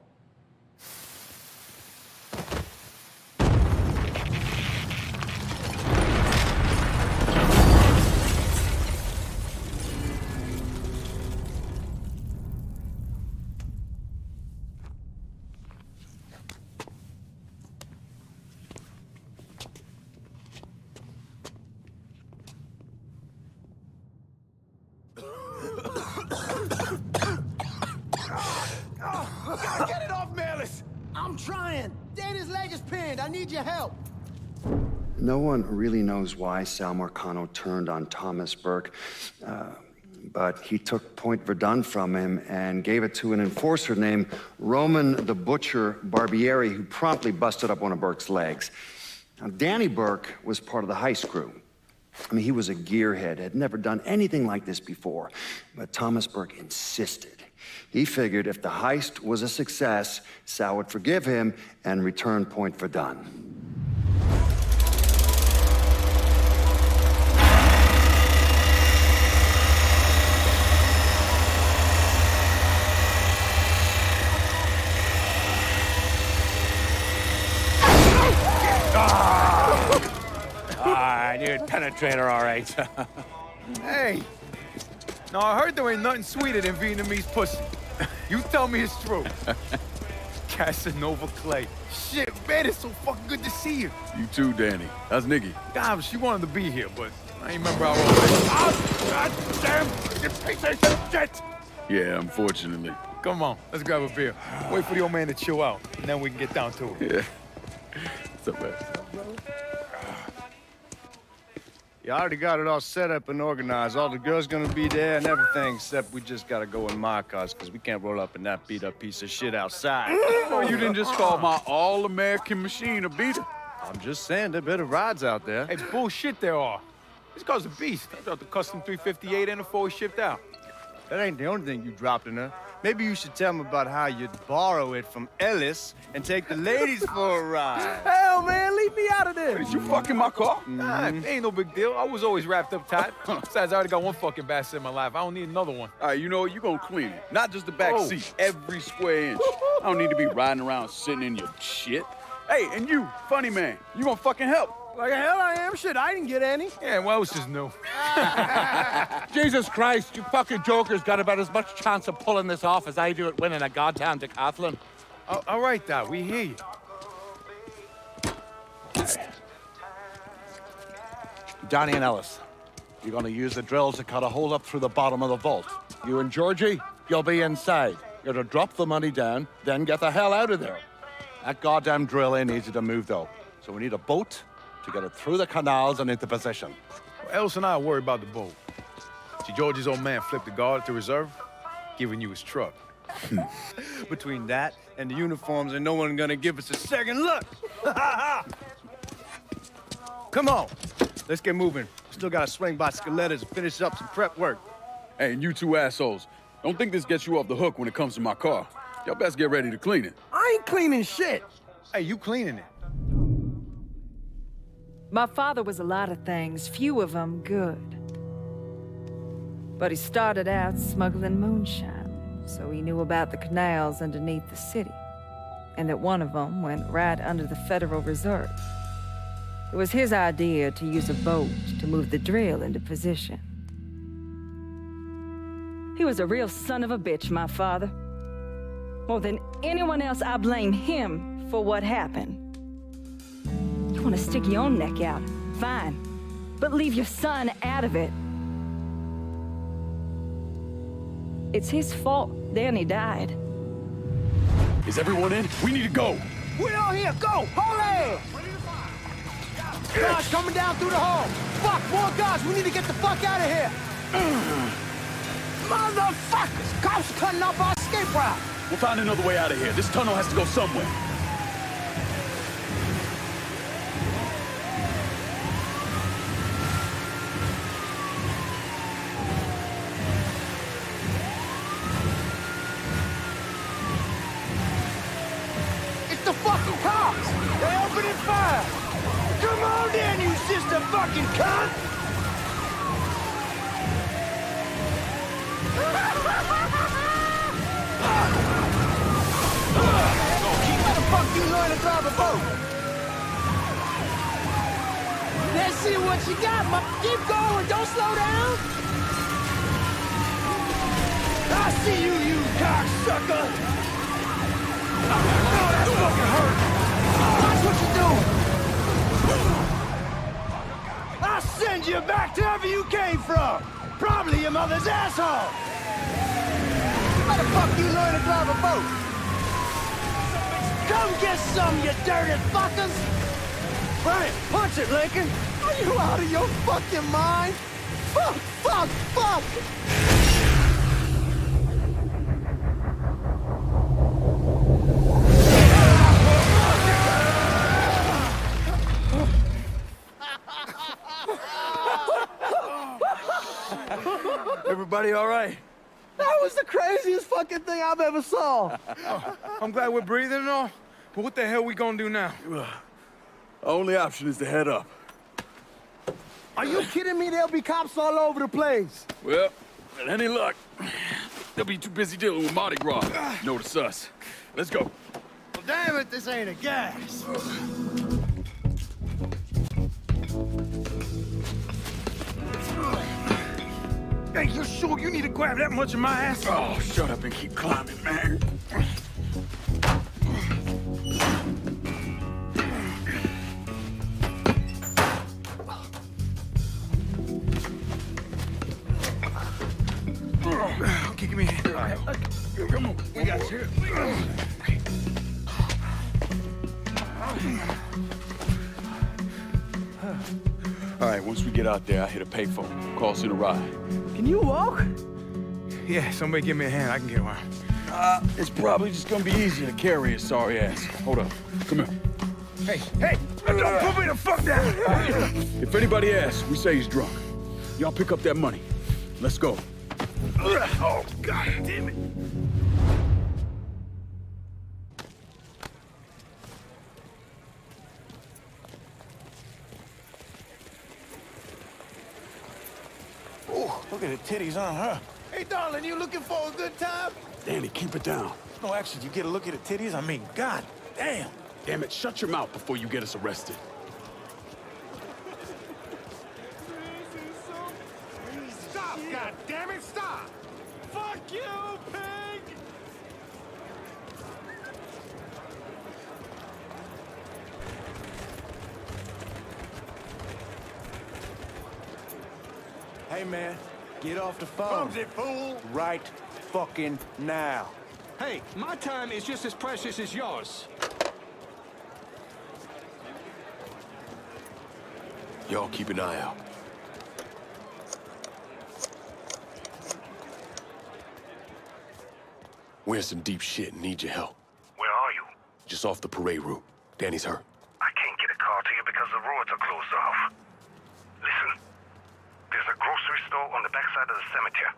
Get it off, Melis! I'm trying. Danny's leg is pinned. I need your help. No one really knows why Sal Marcano turned on Thomas Burke, but he took Point Verdun from him and gave it to an enforcer named Roman the Butcher Barbieri, who promptly busted up one of Burke's legs. Now, Danny Burke was part of the heist crew. I mean, he was a gearhead, had never done anything like this before, but Thomas Burke insisted. He figured if the heist was a success, Sal would forgive him and return Point Verdun. I knew it'd penetrate her, all right. Hey, now I heard there ain't nothing sweeter than Vietnamese pussy. You tell me it's true. Casanova Clay. Shit, man, it's so fucking good to see you. You too, Danny. How's Nikki? God, she wanted to be here, but I ain't remember how old it is. Oh, God damn, you piece of shit! Yeah, unfortunately. Come on, let's grab a beer. Wait for the old man to chill out, and then we can get down to it. Yeah. What's up, man? You already got it all set up and organized. All the girls gonna be there and everything, except we just gotta go in my cars, because we can't roll up in that beat-up piece of shit outside. Oh, you didn't just call my all-American machine a beater. I'm just saying, there are better rides out there. Hey, bullshit there are. This car's a beast. I dropped the custom 358 and before we shipped out. That ain't the only thing you dropped in her. Maybe you should tell me about how you'd borrow it from Ellis and take the ladies for a ride. Hell, man, leave me out of this. Did you fucking my car? Nah, ain't no big deal. I was always wrapped up tight. Besides, I already got one fucking bastard in my life. I don't need another one. All right, you know what? You gonna clean it. Not just the back seat, every square inch. I don't need to be riding around sitting in your shit. Hey, and you, funny man, you gonna fucking help. Like hell I am. Shit, I didn't get any. Yeah, well, it's just new. Jesus Christ, you fucking jokers got about as much chance of pulling this off as I do at winning a goddamn decathlon. All right, Doc, we hear you. Johnny and Ellis, you're gonna use the drills to cut a hole up through the bottom of the vault. You and Georgie, you'll be inside. You're to drop the money down, then get the hell out of there. That goddamn drill ain't easy to move, though. So we need a boat to get it through the canals and into position. Well, Ellis and I are worried about the boat. See, George's old man flipped the guard at the reserve, giving you his truck. Between that and the uniforms, and no one gonna give us a second look. Come on, let's get moving. Still gotta swing by Skelettas and finish up some prep work. Hey, and you two assholes, don't think this gets you off the hook when it comes to my car. Y'all best get ready to clean it. I ain't cleaning shit. Hey, you cleaning it. My father was a lot of things, few of them good. But he started out smuggling moonshine, so he knew about the canals underneath the city, and that one of them went right under the Federal Reserve. It was his idea to use a boat to move the drill into position. He was a real son of a bitch, my father. More than anyone else, I blame him for what happened. You want to stick your own neck out, fine. But leave your son out of it. It's his fault Danny died. Is everyone in? We need to go. We all here. Go. Hold it. Guards coming down through the hall. Fuck, more guards. We need to get the fuck out of here. Motherfuckers! Cops cutting off our escape route. We'll find another way out of here. This tunnel has to go somewhere. It's the fucking cops! They're opening fire! Come on then, you sister fucking cunt! How the fuck you learn to drive a boat? Let's see what you got, keep going, don't slow down! I see you, you cocksucker! Oh, that fucking hurt! Watch what you're doing! I'll send you back to wherever you came from! Probably your mother's asshole! How the fuck you learn to drive a boat? Come get some, you dirty fuckers! Right, punch it, Lincoln! Are you out of your fucking mind? Fuck, fuck, fuck! Everybody all right? That was the craziest fucking thing I've ever saw. I'm glad we're breathing and all, but what the hell we gonna do now? Only option is to head up. Are you kidding me? There'll be cops all over the place. Well, with any luck, they'll be too busy dealing with Mardi Gras. Notice us. Let's go. Well, damn it, this ain't a gas. Hey, you sure you need to grab that much of my ass? Oh, shut up and keep climbing, man. Okay, give me a hand. All right. Come on, we got you. All right, once we get out there, I'll hit a payphone. Call us in a ride. Can you walk? Yeah, somebody give me a hand. I can get around. It's probably just gonna be easier to carry his sorry ass. Hold up. Come here. Hey, hey! Don't put me the fuck down! If anybody asks, we say he's drunk. Y'all pick up that money. Let's go. Oh, God damn it! Oh, look at the titties on her. Hey, darling, you looking for a good time? Danny, keep it down. No, actually, you get a look at the titties? I mean, god damn. Damn it, shut your mouth before you get us arrested. Stop, god damn it, stop! Fuck you, pig! Hey, man, get off the phone. Clumsy fool! Right fucking now. Hey, my time is just as precious as yours. Y'all keep an eye out. We're in some deep shit and need your help. Where are you? Just off the parade route. Danny's hurt. I can't get a car to you because the roads are closed off. Listen, there's a grocery store on the backside of the cemetery.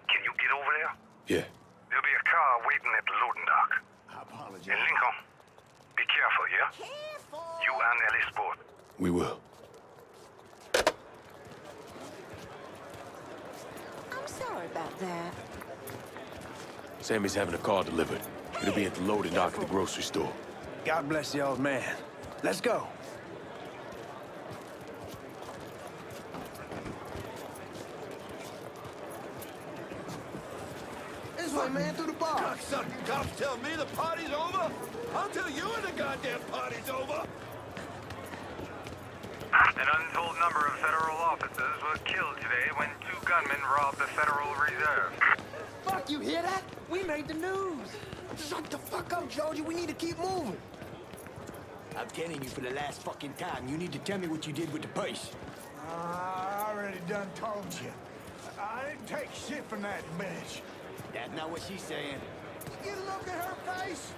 Can you get over there? Yeah. There'll be a car waiting at the loading dock. I apologize. And Lincoln, be careful, yeah? Careful! You and Ellie Sport. We will. I'm sorry about that. Sammy's having a car delivered. It'll be at the loading dock at the grocery store. God bless the old man. Let's go. This way, man, through the bar. Cocksucking cops tell me the party's over? I'll tell you when the goddamn party's over! An untold number of federal officers were killed today when two gunmen robbed the Federal Reserve. Fuck fuck, you hear that? We made the news. Shut the fuck up, Georgie. We need to keep moving. I'm telling you for the last fucking time, you need to tell me what you did with the purse. I already done told you. I didn't take shit from that bitch. That's not what she's saying. Get a look at her face.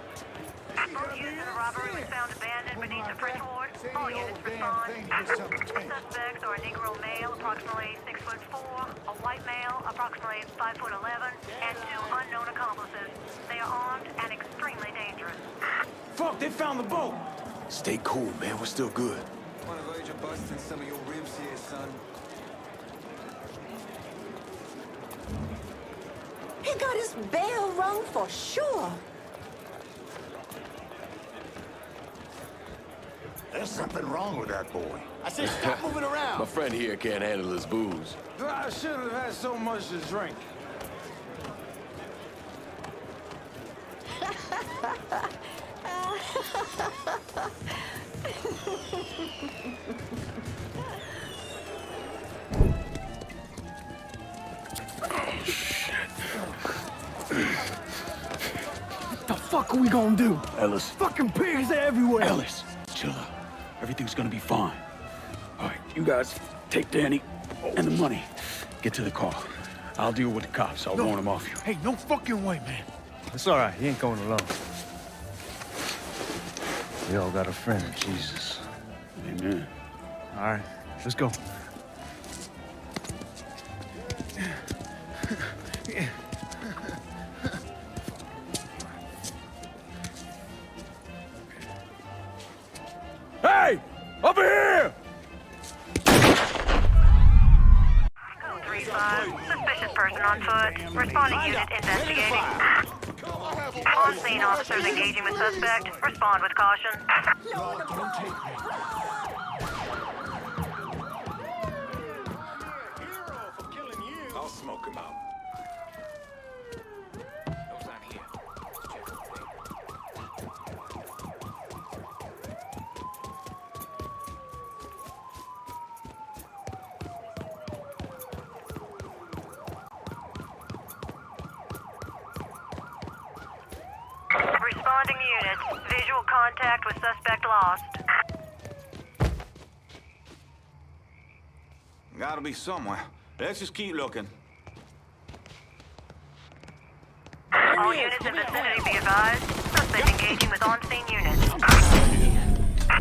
Both units in a robbery was found abandoned beneath the French Ward. All units respond. Suspects are a Negro male, approximately 6'4", a white male, approximately 5'11", and 2 unknown accomplices. They are armed and extremely dangerous. Fuck, they found the boat. Stay cool, man. We're still good. Wanna avoid you busting some of your ribs here, son? He got his bell rung for sure. There's something wrong with that boy. I said stop moving around. My friend here can't handle his booze. I shouldn't have had so much to drink. What the fuck are we gonna do? Ellis. Fucking pigs everywhere. Ellis, chill out. Everything's gonna be fine. All right, you guys take Danny and the money. Get to the car. I'll deal with the cops. I'll warn them off you. Hey, no fucking way, man. It's all right. He ain't going alone. We all got a friend in Jesus. Amen. All right, let's go. Hey! Over here! Code 3-5. Suspicious person on foot. Responding unit investigating. On scene officers engaging with suspect. Respond with caution. I'll smoke him out. Responding units. Visual contact with suspect lost. Gotta be somewhere. Let's just keep looking. All units in vicinity be advised. Suspect engaging with on-scene units.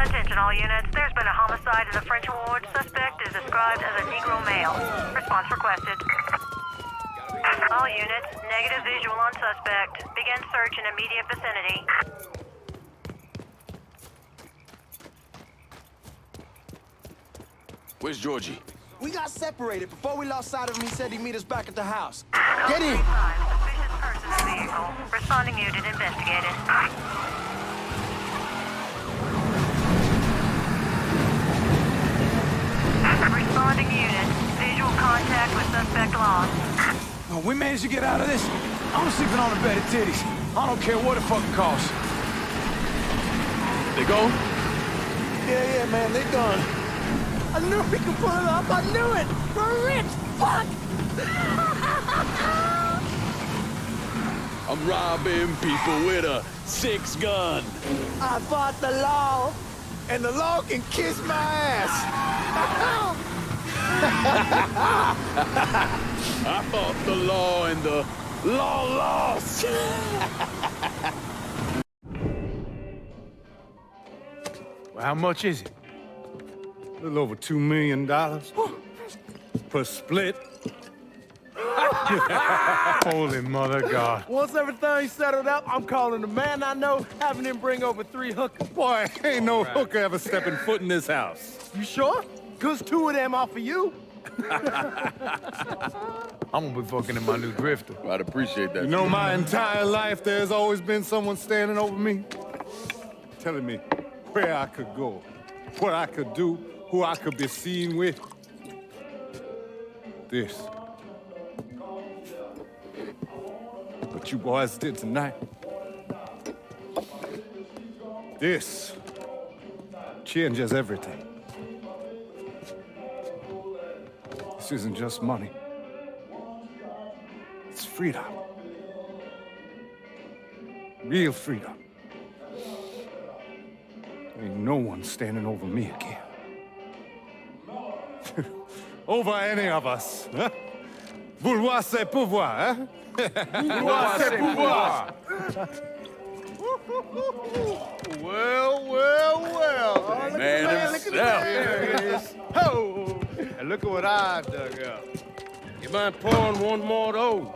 Attention all units. There's been a homicide in the French Ward. Suspect is described as a Negro male. Response requested. All units, negative visual on suspect. Begin search in immediate vicinity. Where's Georgie? We got separated. Before we lost sight of him, he said he'd meet us back at the house. Get in! Suspicious person in vehicle. Responding unit investigated. Responding unit. Visual contact with suspect lost. Oh, we managed to get out of this. I'm sleeping on a bed of titties. I don't care what it fucking costs. They go? Yeah, man, they done. I knew we could pull it off. I knew it. We're rich. Fuck. I'm robbing people with a 6-gun. I fought the law, and the law can kiss my ass. I fought the law and the law lost. Well, how much is it? A little over $2 million per split. Holy mother God. Once everything's settled up, I'm calling the man I know, having him bring over 3 hookers. Boy, ain't no hooker ever stepping foot in this house. You sure? 'Cause 2 of them are for you. I'm gonna be fucking in my new drifter. I'd appreciate that. You know, my entire life, there's always been someone standing over me, telling me where I could go, what I could do, who I could be seen with. This. What you boys did tonight. This changes everything. This isn't just money. It's freedom. Real freedom. Ain't no one standing over me again. Over any of us, huh? Vouloir c'est pouvoir, hein? Vouloir c'est pouvoir. Well. Man himself. There it is. Oh, and look at what I dug up. You mind pouring one more of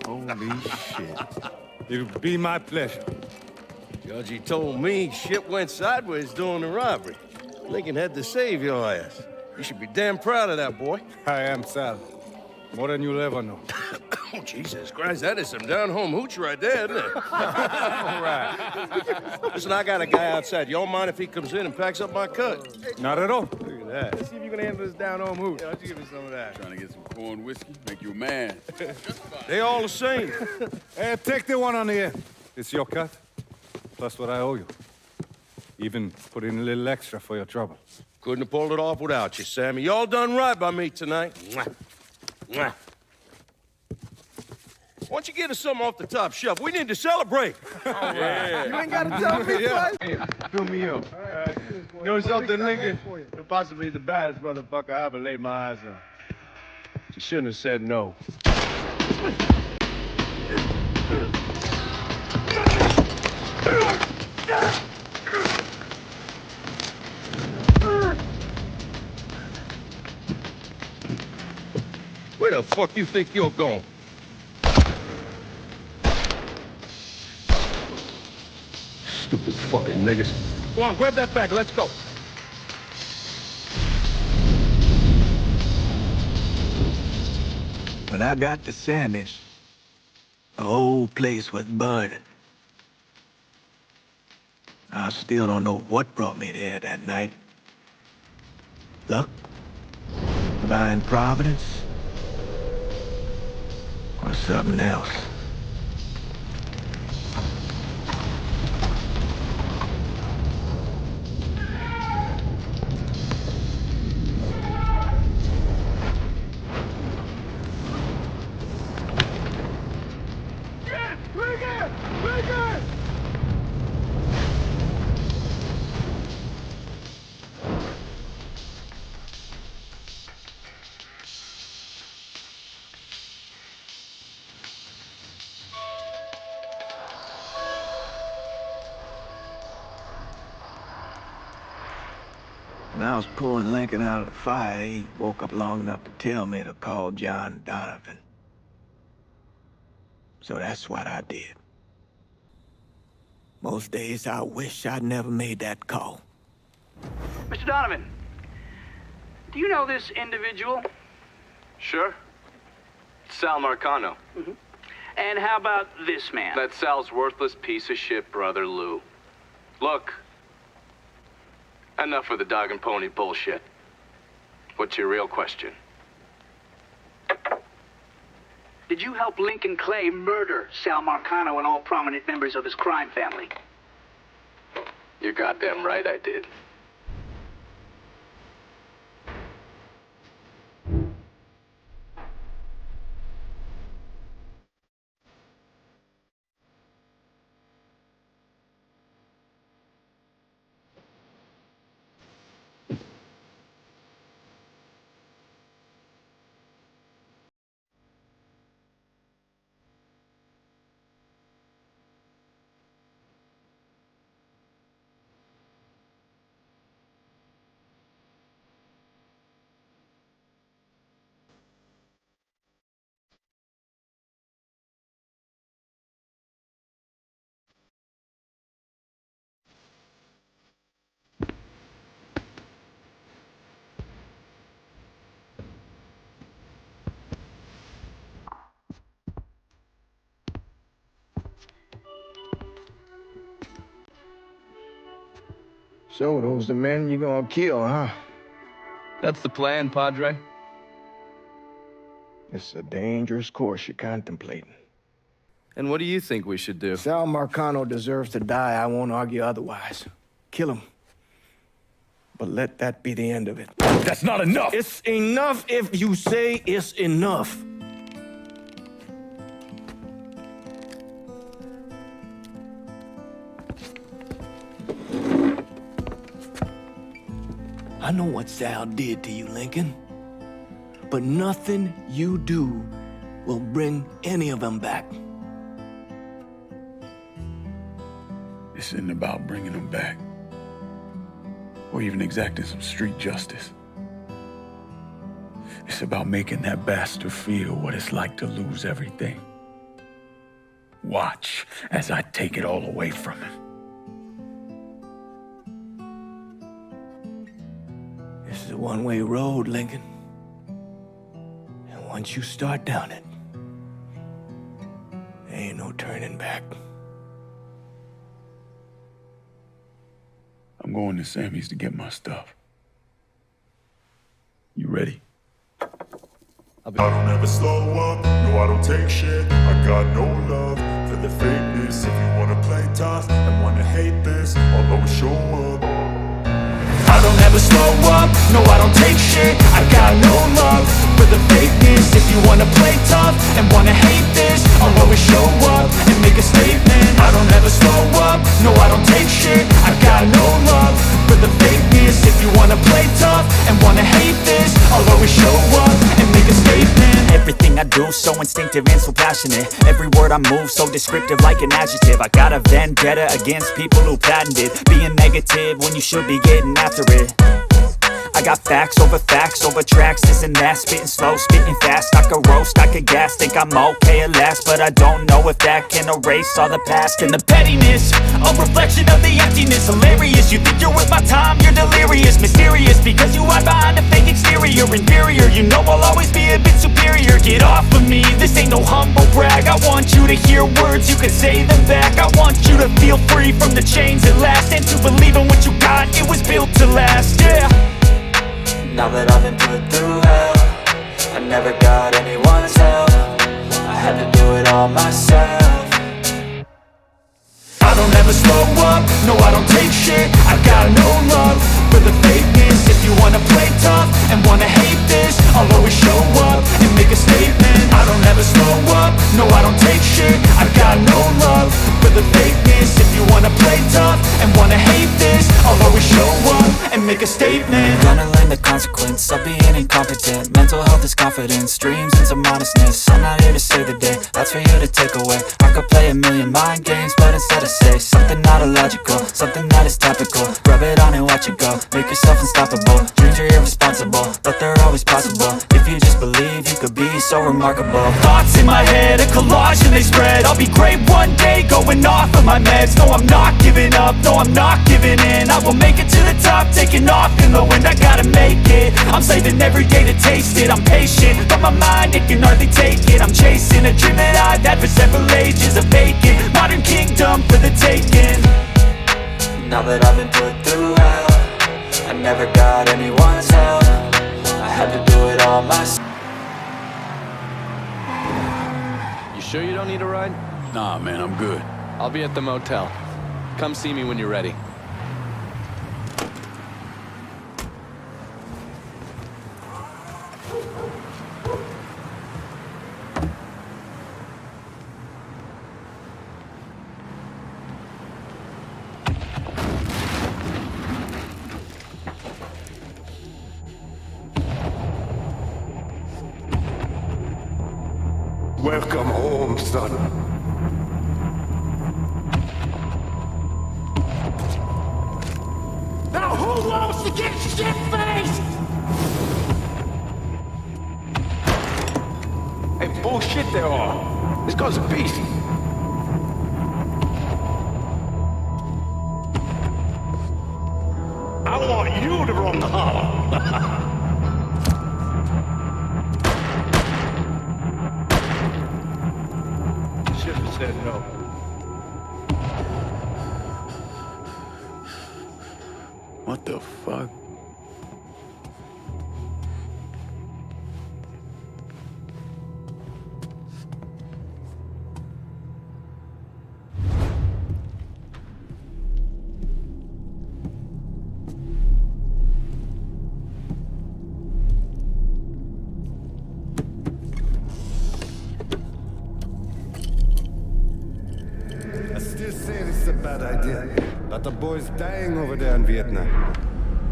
those? Holy shit. It'll be my pleasure. Judge, told me shit went sideways during the robbery. Lincoln had to save your ass. You should be damn proud of that, boy. I am, Sal. More than you'll ever know. Oh, Jesus Christ, that is some down-home hooch right there, isn't it? All right. Listen, I got a guy outside. Y'all mind if he comes in and packs up my cut? Not at all. Look at that. Let's see if you can handle this down-home hoot. Why don't you give me some of that? Trying to get some corn whiskey, make you a man. They all the same. Hey, take the one on the end. It's your cut, plus what I owe you. Even put in a little extra for your trouble. Couldn't have pulled it off without you, Sammy. Y'all done right by me tonight. Mwah. Mwah. Why don't you get us something off the top shelf? We need to celebrate. Yeah. You ain't got to tell me twice. Hey, fill me up. You know something, Lincoln? You're possibly the baddest motherfucker I ever laid my eyes on. You shouldn't have said no. Where the fuck you think you're going? Stupid fucking niggas. Go on, grab that bag, let's go. When I got to Sammy's, the whole place was burning. I still don't know what brought me there that night. Luck? Divine providence? Or something else? When I was pulling Lincoln out of the fire, he woke up long enough to tell me to call John Donovan. So that's what I did. Most days I wish I'd never made that call. Mr. Donovan, do you know this individual? Sure. Sal Marcano. Mm-hmm. And how about this man? That's Sal's worthless piece of shit brother, Lou. Look, enough of the dog and pony bullshit. What's your real question? Did you help Lincoln Clay murder Sal Marcano and all prominent members of his crime family? You're goddamn right I did. So those the men you gonna kill, huh? That's the plan, Padre. It's a dangerous course you're contemplating. And what do you think we should do? Sal Marcano deserves to die. I won't argue otherwise. Kill him. But let that be the end of it. That's not enough! It's enough if you say it's enough. I know what Sal did to you, Lincoln. But nothing you do will bring any of them back. This isn't about bringing them back, or even exacting some street justice. It's about making that bastard feel what it's like to lose everything. Watch as I take it all away from him. This is a one-way road, Lincoln. And once you start down it, there ain't no turning back. I'm going to Sammy's to get my stuff. You ready? I don't ever slow up, no I don't take shit. I got no love for the fakeness. If you wanna play tough and wanna hate this, I'll always show up. I don't ever slow up, no I don't take shit. I got no love for the fakeness. If you wanna play tough and wanna hate this, I'll always show up and make a statement. I don't ever slow up, no I don't take shit. I got no love for the fakeness. If you wanna play tough and wanna hate this, I'll always show up and make a statement. Everything I do so instinctive and so passionate. Every word I move so descriptive like an adjective. I got a vendetta against people who patented being negative when you should be getting after it. I got facts over tracks, this and that. Spitting slow, spitting fast. I could roast, I could gas. Think I'm okay at last, but I don't know if that can erase all the past. And the pettiness, a reflection of the emptiness. Hilarious, you think you're worth my time, you're delirious. Mysterious, because you hide behind a fake exterior. Inferior, you know I'll always be a bit superior. Get off of me, this ain't no humble brag. I want you to hear words, you can say them back. I want you to feel free from the chains at last, and to believe in what you got, it was built to last, yeah. Now that I've been put through hell, I never got anyone's help. I had to do it all myself. I don't ever slow up, no I don't take shit. I got no love for the fakeness. If you wanna play tough and wanna hate this, I'll always show up and make a statement. I don't ever slow up, no I don't take shit. I got no love for the fakeness. If you wanna play tough and wanna hate this, I'll always show up and make a statement. Gonna learn the consequence of being incompetent. Mental health is confidence, dreams and some honestness. I'm not here to save the day, that's for you to take away. I could play a million mind games, but instead I say something not illogical, something that is topical. Rub it on and watch it go, make yourself unstoppable. Dreams are irresponsible, but they're always possible. If you just believe, you could be so remarkable. Thoughts in my head, a collage and they spread. I'll be great one day, going off of my meds. No, I'm not giving up, no, I'm not giving in. I will make it to the top, taking off in the wind. I gotta make it, I'm saving every day to taste it. I'm patient, but my mind, it can hardly take it. I'm chasing a dream that I've had for several ages. A vacant, modern kingdom for the taking. Now that I've been put through hell, I never got anyone's help. I had to do it all myself. You sure you don't need a ride? Nah, man, I'm good. I'll be at the motel. Come see me when you're ready. Welcome home, son. Now who wants to get shit-faced? Hey, bullshit they are. This goes to pieces. I want you to run the holler. Should've said no. What the fuck? I still say this is a bad idea. But the boys dying over there in Vietnam.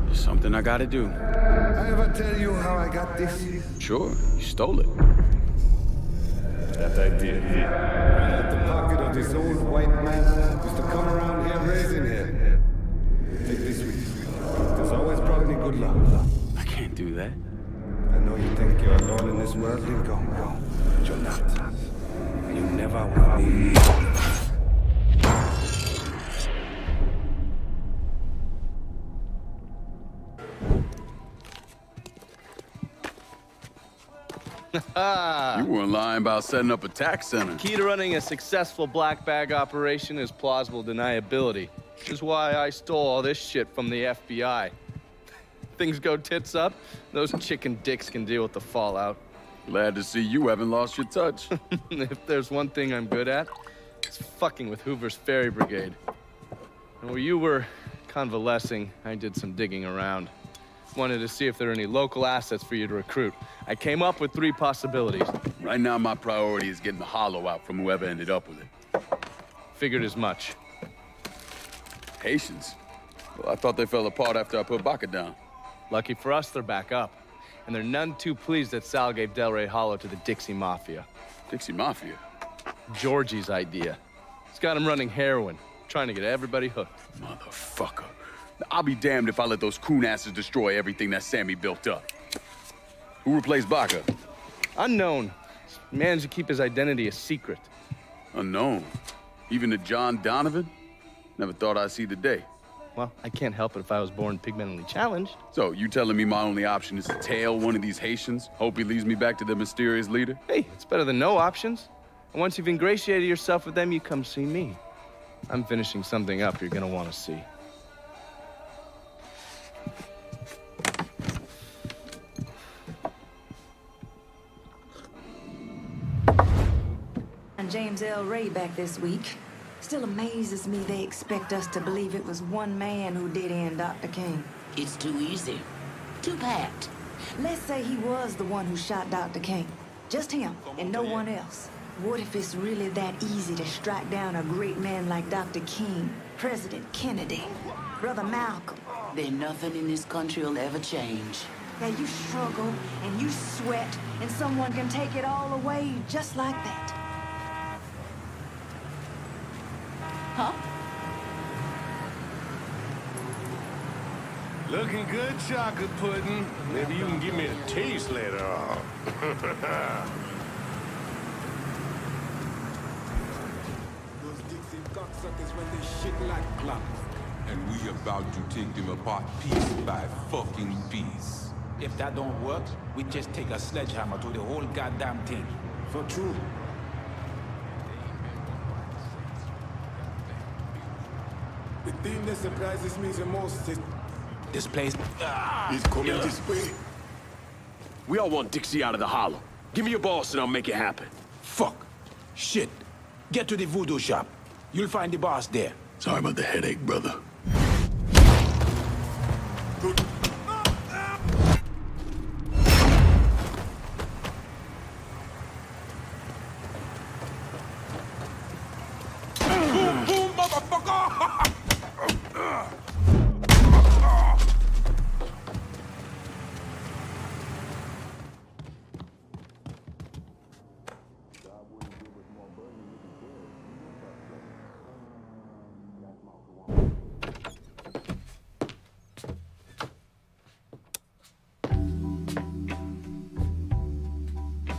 This Something I gotta do. I ever tell you how I got this? Sure, you stole it. That I did. At the pocket of this old white man used to come around here raising hell. Take this with you. It's always brought me good luck. I can't do that. I know you think you're alone in this world, Lincoln, but you're not. You never will be. You weren't lying about setting up a tax center. Key to running a successful black bag operation is plausible deniability, which is why I stole all this shit from the FBI. Things go tits up, those chicken dicks can deal with the fallout. Glad to see you haven't lost your touch. If there's one thing I'm good at, it's fucking with Hoover's Ferry Brigade. And while you were convalescing, I did some digging around. Wanted to see if there are any local assets for you to recruit. I came up with 3 possibilities. Right now, my priority is getting the hollow out from whoever ended up with it. Figured as much. Haitians? Well, I thought they fell apart after I put Baca down. Lucky for us, they're back up. And they're none too pleased that Sal gave Delray Hollow to the Dixie Mafia. Dixie Mafia? Georgie's idea. He's got him running heroin, trying to get everybody hooked. Motherfucker. I'll be damned if I let those coon asses destroy everything that Sammy built up. Who replaced Baca? Unknown. He managed to keep his identity a secret. Unknown? Even to John Donovan? Never thought I'd see the day. Well, I can't help it if I was born pigmentally challenged. So, you telling me my only option is to tail one of these Haitians? Hope he leads me back to the mysterious leader? Hey, it's better than no options. And once you've ingratiated yourself with them, you come see me. I'm finishing something up you're gonna want to see. And James L. Ray back this week. Still amazes me they expect us to believe it was one man who did end Dr. King. It's too easy. Too packed. Let's say he was the one who shot Dr. King. Just him and no one else. What if it's really that easy to strike down a great man like Dr. King, President Kennedy, Brother Malcolm? Then nothing in this country will ever change. Yeah, you struggle and you sweat and someone can take it all away just like that. Huh? Looking good, chocolate pudding. Maybe you can give me a taste later on. Those Dixie cocksuckers run this shit like clocks. And we about to take them apart piece by fucking piece. If that don't work, we just take a sledgehammer to the whole goddamn thing. So true. The thing that surprises me the most is this place. He's coming this way. We all want Dixie out of the hollow. Give me your boss and I'll make it happen. Fuck. Shit. Get to the voodoo shop. You'll find the boss there. Sorry about the headache, brother.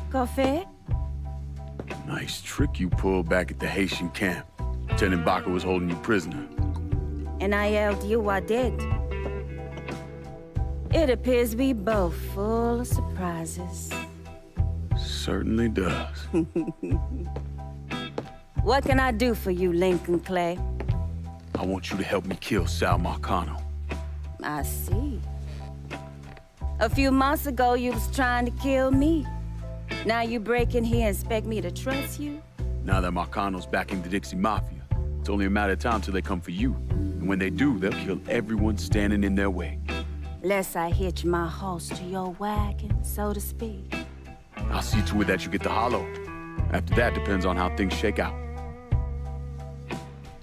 Coffee? Nice trick you pulled back at the Haitian camp. Lieutenant Baca was holding you prisoner. And I yelled you I did. It appears we both full of surprises. Certainly does. What can I do for you, Lincoln Clay? I want you to help me kill Sal Marcano. I see. A few months ago, you was trying to kill me. Now you break in here and expect me to trust you? Now that Marcano's backing the Dixie Mafia, it's only a matter of time till they come for you. And when they do, they'll kill everyone standing in their way. Lest I hitch my horse to your wagon, so to speak. I'll see to it that you get the hollow. After that, depends on how things shake out.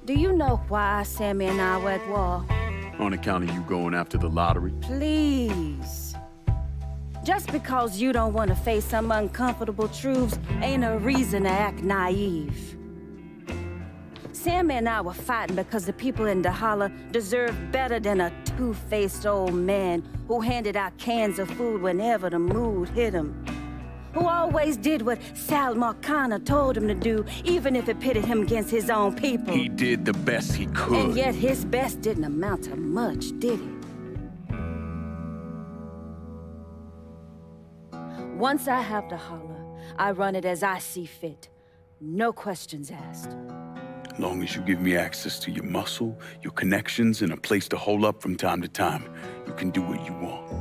Do you know why Sammy and I were at war? On account of you going after the lottery? Please. Just because you don't want to face some uncomfortable truths ain't a reason to act naive. Sammy and I were fighting because the people in the holler deserved better than a two-faced old man who handed out cans of food whenever the mood hit him. Who always did what Sal Marcana told him to do, even if it pitted him against his own people. He did the best he could. And yet his best didn't amount to much, did it? Once I have the holler, I run it as I see fit. No questions asked. As long as you give me access to your muscle, your connections, and a place to hole up from time to time, you can do what you want.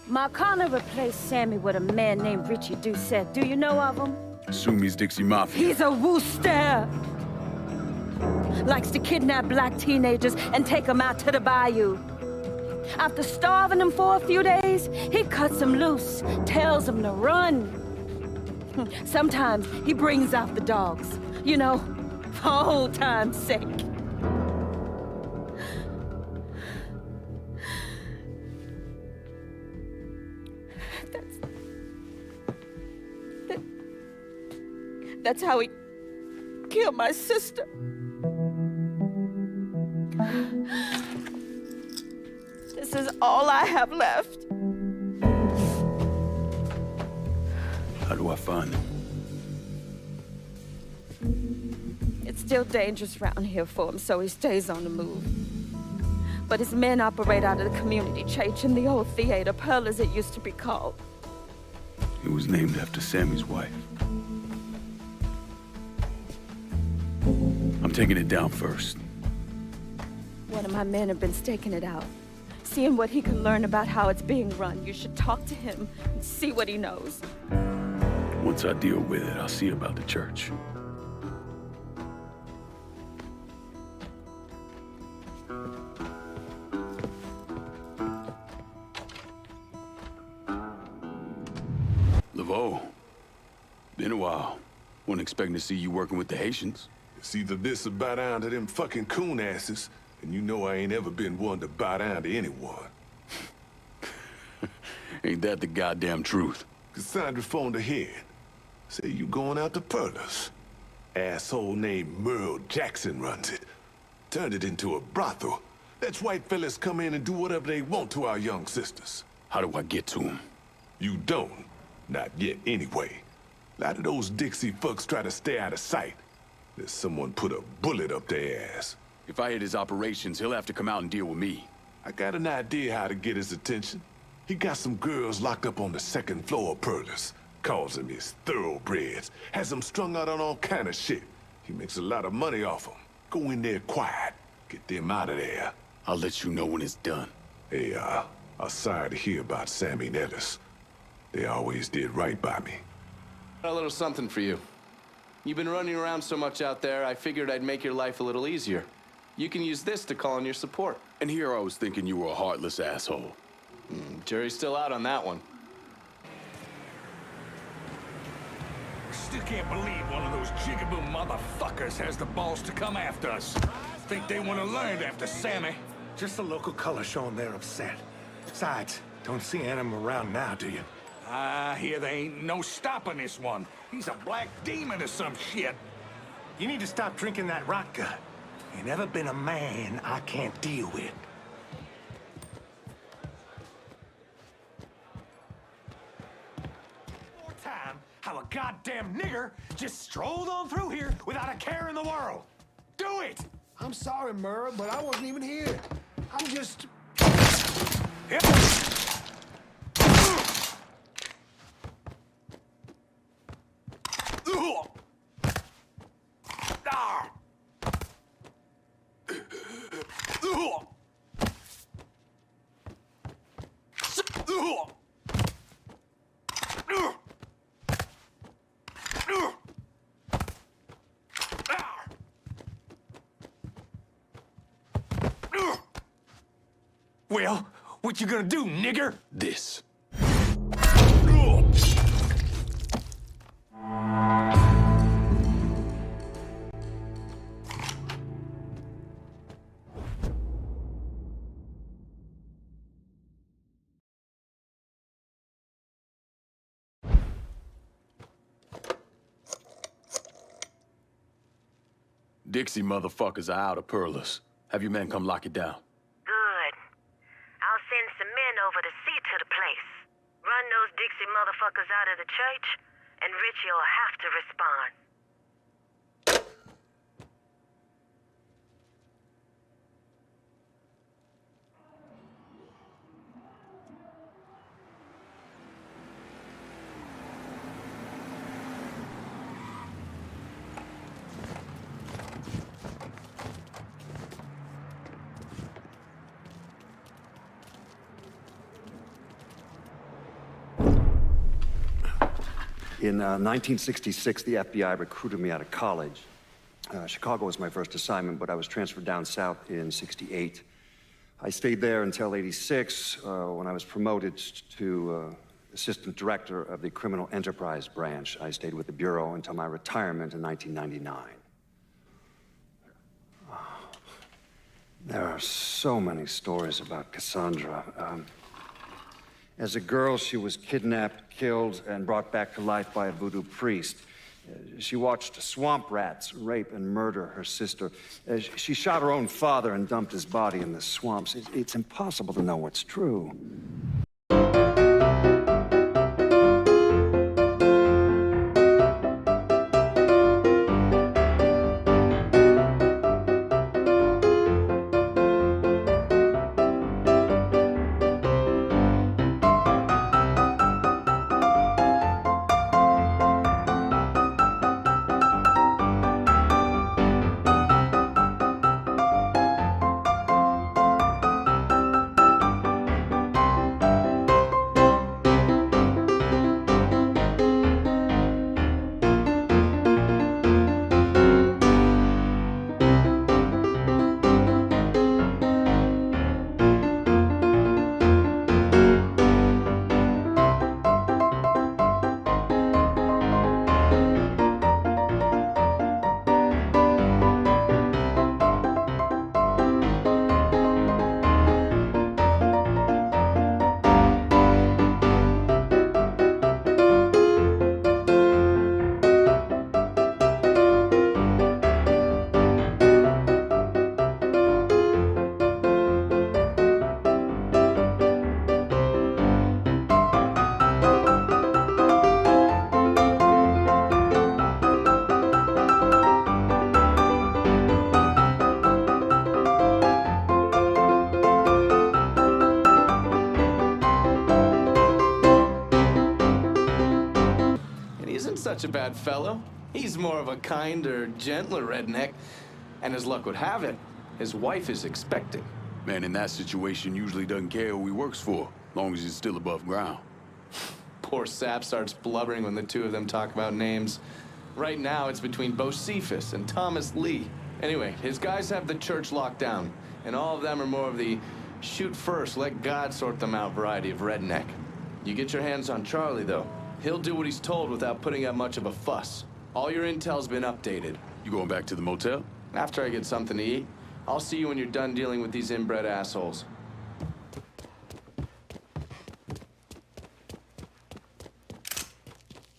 Marcana replaced Sammy with a man named Richie Doucette. Do you know of him? Assume he's Dixie Mafia. He's a wooster. Likes to kidnap black teenagers and take them out to the bayou. After starving them for a few days, he cuts them loose, tells them to run. Sometimes he brings out the dogs, you know, for old time's sake. That's how he killed my sister. This is all I have left. How do I find him? It's still dangerous around here for him, so he stays on the move. But his men operate out of the community church in the old theater, Pearl as it used to be called. It was named after Sammy's wife. I'm taking it down first. One of my men have been staking it out, seeing what he can learn about how it's being run. You should talk to him and see what he knows. Once I deal with it, I'll see about the church. Laveau, been a while. Wasn't expecting to see you working with the Haitians. It's either this or bow down to them fucking coon asses, and you know I ain't ever been one to bow down to anyone. Ain't that the goddamn truth? Cassandra phoned ahead. Say you going out to Perlas. Asshole named Merle Jackson runs it. Turned it into a brothel. Lets white fellas come in and do whatever they want to our young sisters. How do I get to them? You don't. Not yet, anyway. A lot of those Dixie fucks try to stay out of sight. There's someone put a bullet up their ass. If I hit his operations, he'll have to come out and deal with me. I got an idea how to get his attention. He got some girls locked up on the second floor of Perlas. Calls them his thoroughbreds. Has them strung out on all kind of shit. He makes a lot of money off them. Go in there quiet. Get them out of there. I'll let you know when it's done. Hey, I'm sorry to hear about Sammy and Ellis. They always did right by me. A little something for you. You've been running around so much out there, I figured I'd make your life a little easier. You can use this to call in your support. And here I was thinking you were a heartless asshole. Jury's still out on that one. Still can't believe one of those jigaboo motherfuckers has the balls to come after us. Think they want to learn after Sammy. Just the local color showing they're upset. Besides, don't see Adam around now, do you? I hear there ain't no stopping this one. He's a black demon or some shit. You need to stop drinking that vodka. Ain't never been a man I can't deal with. More time, how a goddamn nigger just strolled on through here without a care in the world. Do it! I'm sorry, Merle, but I wasn't even here. I'm just... Well, what you gonna do, nigger? This. Dixie motherfuckers are out of Perlis. Have your men come lock it down. Good. I'll send some men over to see to the place. Run those Dixie motherfuckers out of the church, and Richie'll have to respond. In 1966, the FBI recruited me out of college. Chicago was my first assignment, but I was transferred down south in '68. I stayed there until '86, when I was promoted to assistant director of the criminal enterprise branch. I stayed with the Bureau until my retirement in 1999. There are so many stories about Cassandra. As a girl, she was kidnapped, killed, and brought back to life by a voodoo priest. She watched swamp rats rape and murder her sister. She shot her own father and dumped his body in the swamps. It's impossible to know what's true. Such a bad fellow. He's more of a kinder, gentler redneck. And as luck would have it, his wife is expecting. Man in that situation usually doesn't care who he works for, long as he's still above ground. Poor Sap starts blubbering when the two of them talk about names. Right now, it's between Bocephus and Thomas Lee. Anyway, his guys have the church locked down, and all of them are more of the shoot first, let God sort them out variety of redneck. You get your hands on Charlie, though. He'll do what he's told without putting up much of a fuss. All your intel's been updated. You going back to the motel? After I get something to eat. I'll see you when you're done dealing with these inbred assholes.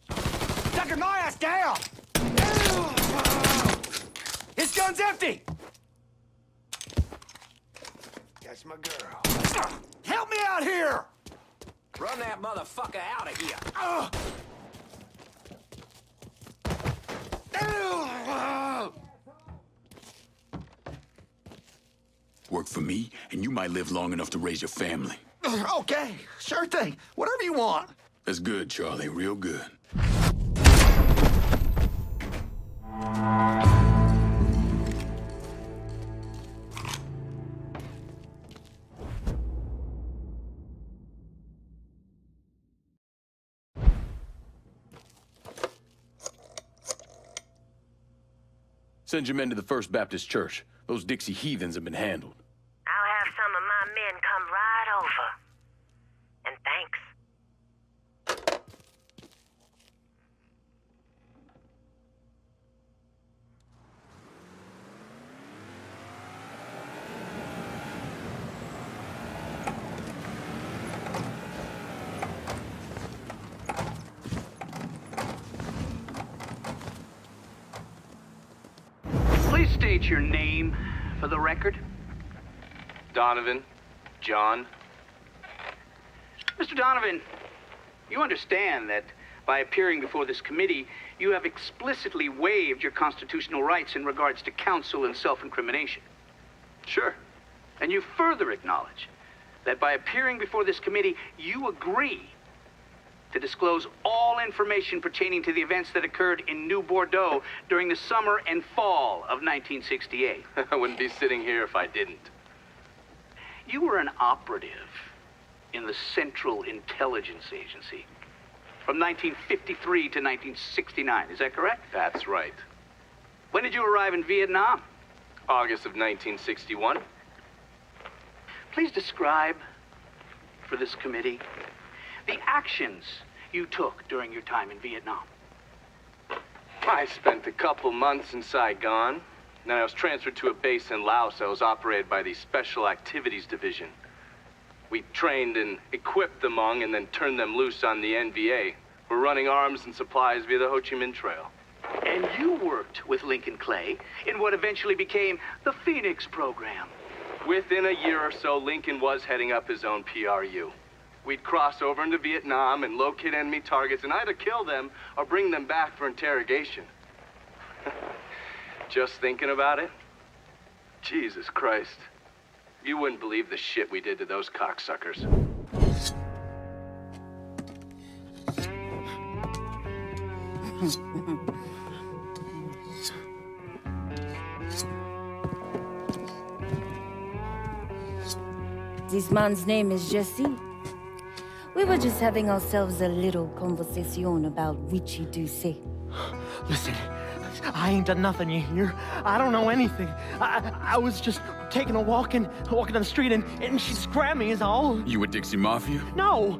Tucker my ass down! His gun's empty! That's my girl. Help me out here! Run that motherfucker out of here! Work for me, and you might live long enough to raise your family. Okay, sure thing. Whatever you want. That's good, Charlie. Real good. Send your men to the First Baptist Church. Those Dixie heathens have been handled. I'll have some of my men come right over. And thanks. Please state your name for the record. Donovan. John. Mr. Donovan, you understand that by appearing before this committee, you have explicitly waived your constitutional rights in regards to counsel and self-incrimination. Sure. And you further acknowledge that by appearing before this committee, you agree to disclose all information pertaining to the events that occurred in New-Bordо during the summer and fall of 1968. I wouldn't be sitting here if I didn't. You were an operative in the Central Intelligence Agency from 1953 to 1969, is that correct? That's right. When did you arrive in Vietnam? August of 1961. Please describe for this committee the actions you took during your time in Vietnam. I spent a couple months in Saigon. Then I was transferred to a base in Laos that was operated by the Special Activities Division. We trained and equipped the Hmong and then turned them loose on the NVA. We're running arms and supplies via the Ho Chi Minh Trail. And you worked with Lincoln Clay in what eventually became the Phoenix program. Within a year or so, Lincoln was heading up his own PRU. We'd cross over into Vietnam and locate enemy targets and either kill them or bring them back for interrogation. Just thinking about it? Jesus Christ. You wouldn't believe the shit we did to those cocksuckers. This man's name is Jesse. We were just having ourselves a little conversation about Richie Doucet. Listen, I ain't done nothing, you hear? I don't know anything. I was just taking a walking down the street and she just grabbed me is all. You with Dixie Mafia? No.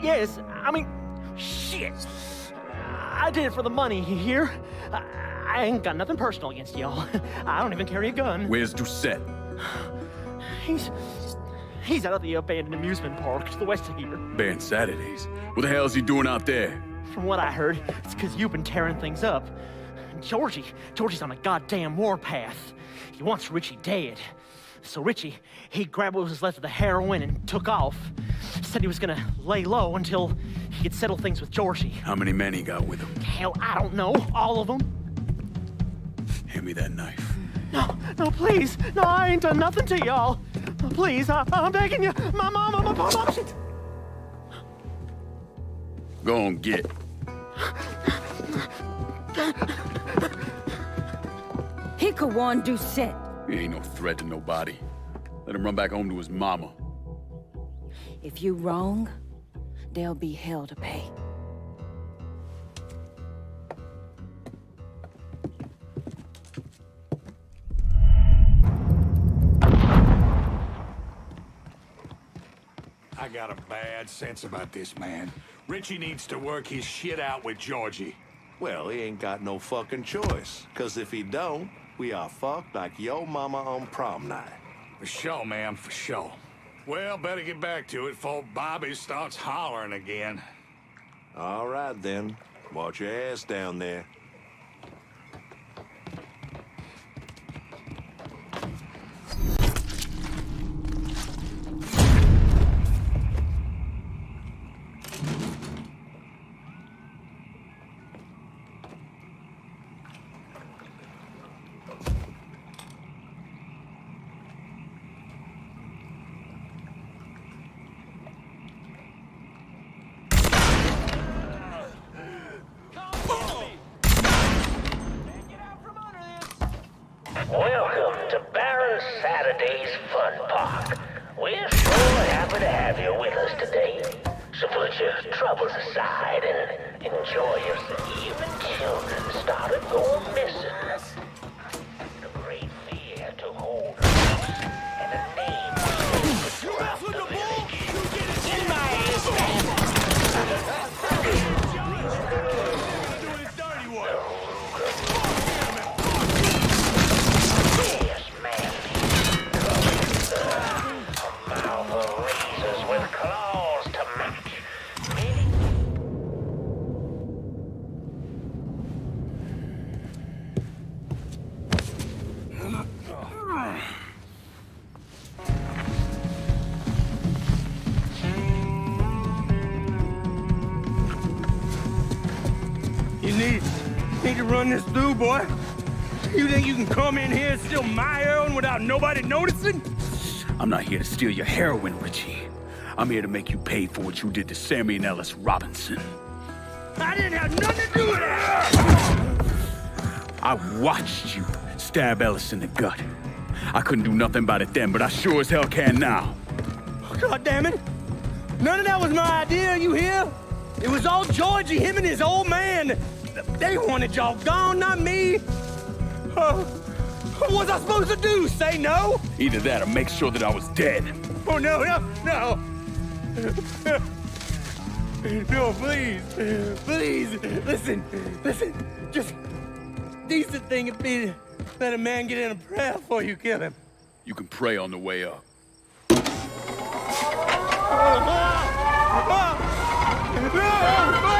Yes, I mean, shit. I did it for the money, you hear? I ain't got nothing personal against y'all. I don't even carry a gun. Where's Doucet? He's out at the abandoned amusement park to the west of here. Banned Saturdays. What the hell is he doing out there? From what I heard, it's because you've been tearing things up. Georgie's on a goddamn warpath. He wants Richie dead. So Richie, he grabbed what was left of the heroin and took off. Said he was gonna lay low until he could settle things with Georgie. How many men he got with him? Hell, I don't know. All of them. Hand me that knife. No, please. No, I ain't done nothing to y'all. Please, I'm begging you. My mom, shit. Go on, get. He could warn Doucet. He ain't no threat to nobody. Let him run back home to his mama. If you wrong, there'll be hell to pay. I got a bad sense about this man. Richie needs to work his shit out with Georgie. Well, he ain't got no fucking choice. Cause if he don't, we are fucked like yo mama on prom night. For sure, man, for sure. Well, better get back to it before Bobby starts hollering again. All right, then. Watch your ass down there. Welcome to Baron Saturday's Fun Park. We're sure happy to have you with us today. So put your troubles aside and enjoy yourself. Even children started going missing. A great fear took hold of us, and a name was You mess with the ball, you get it in my ass. doing his dirty work. Yes, man. A mouth of razors with claws to match. You need to run this through, boy. You think you can come in here and steal my heroin without nobody noticing? I'm not here to steal your heroin, Richie. I'm here to make you pay for what you did to Sammy and Ellis Robinson. I didn't have nothing to do with it! I watched you stab Ellis in the gut. I couldn't do nothing about it then, but I sure as hell can now. God damn it! None of that was my idea, you hear? It was all Georgie, him and his old man. They wanted y'all gone, not me. What was I supposed to do? Say no? Either that or make sure that I was dead. Oh, no. No, please. Listen. Just decent thing would be to let a man get in a prayer before you kill him. You can pray on the way up. No, please!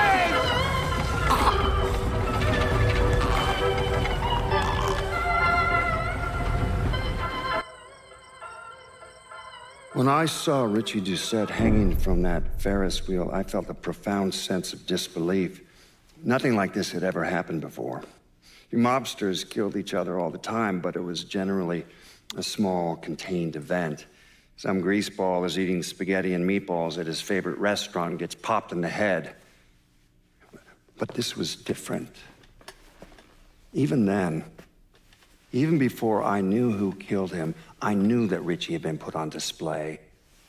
When I saw Richie Doucette hanging from that Ferris wheel, I felt a profound sense of disbelief. Nothing like this had ever happened before. You mobsters killed each other all the time, but it was generally a small, contained event. Some greaseball is eating spaghetti and meatballs at his favorite restaurant and gets popped in the head. But this was different. Even then, even before I knew who killed him, I knew that Richie had been put on display.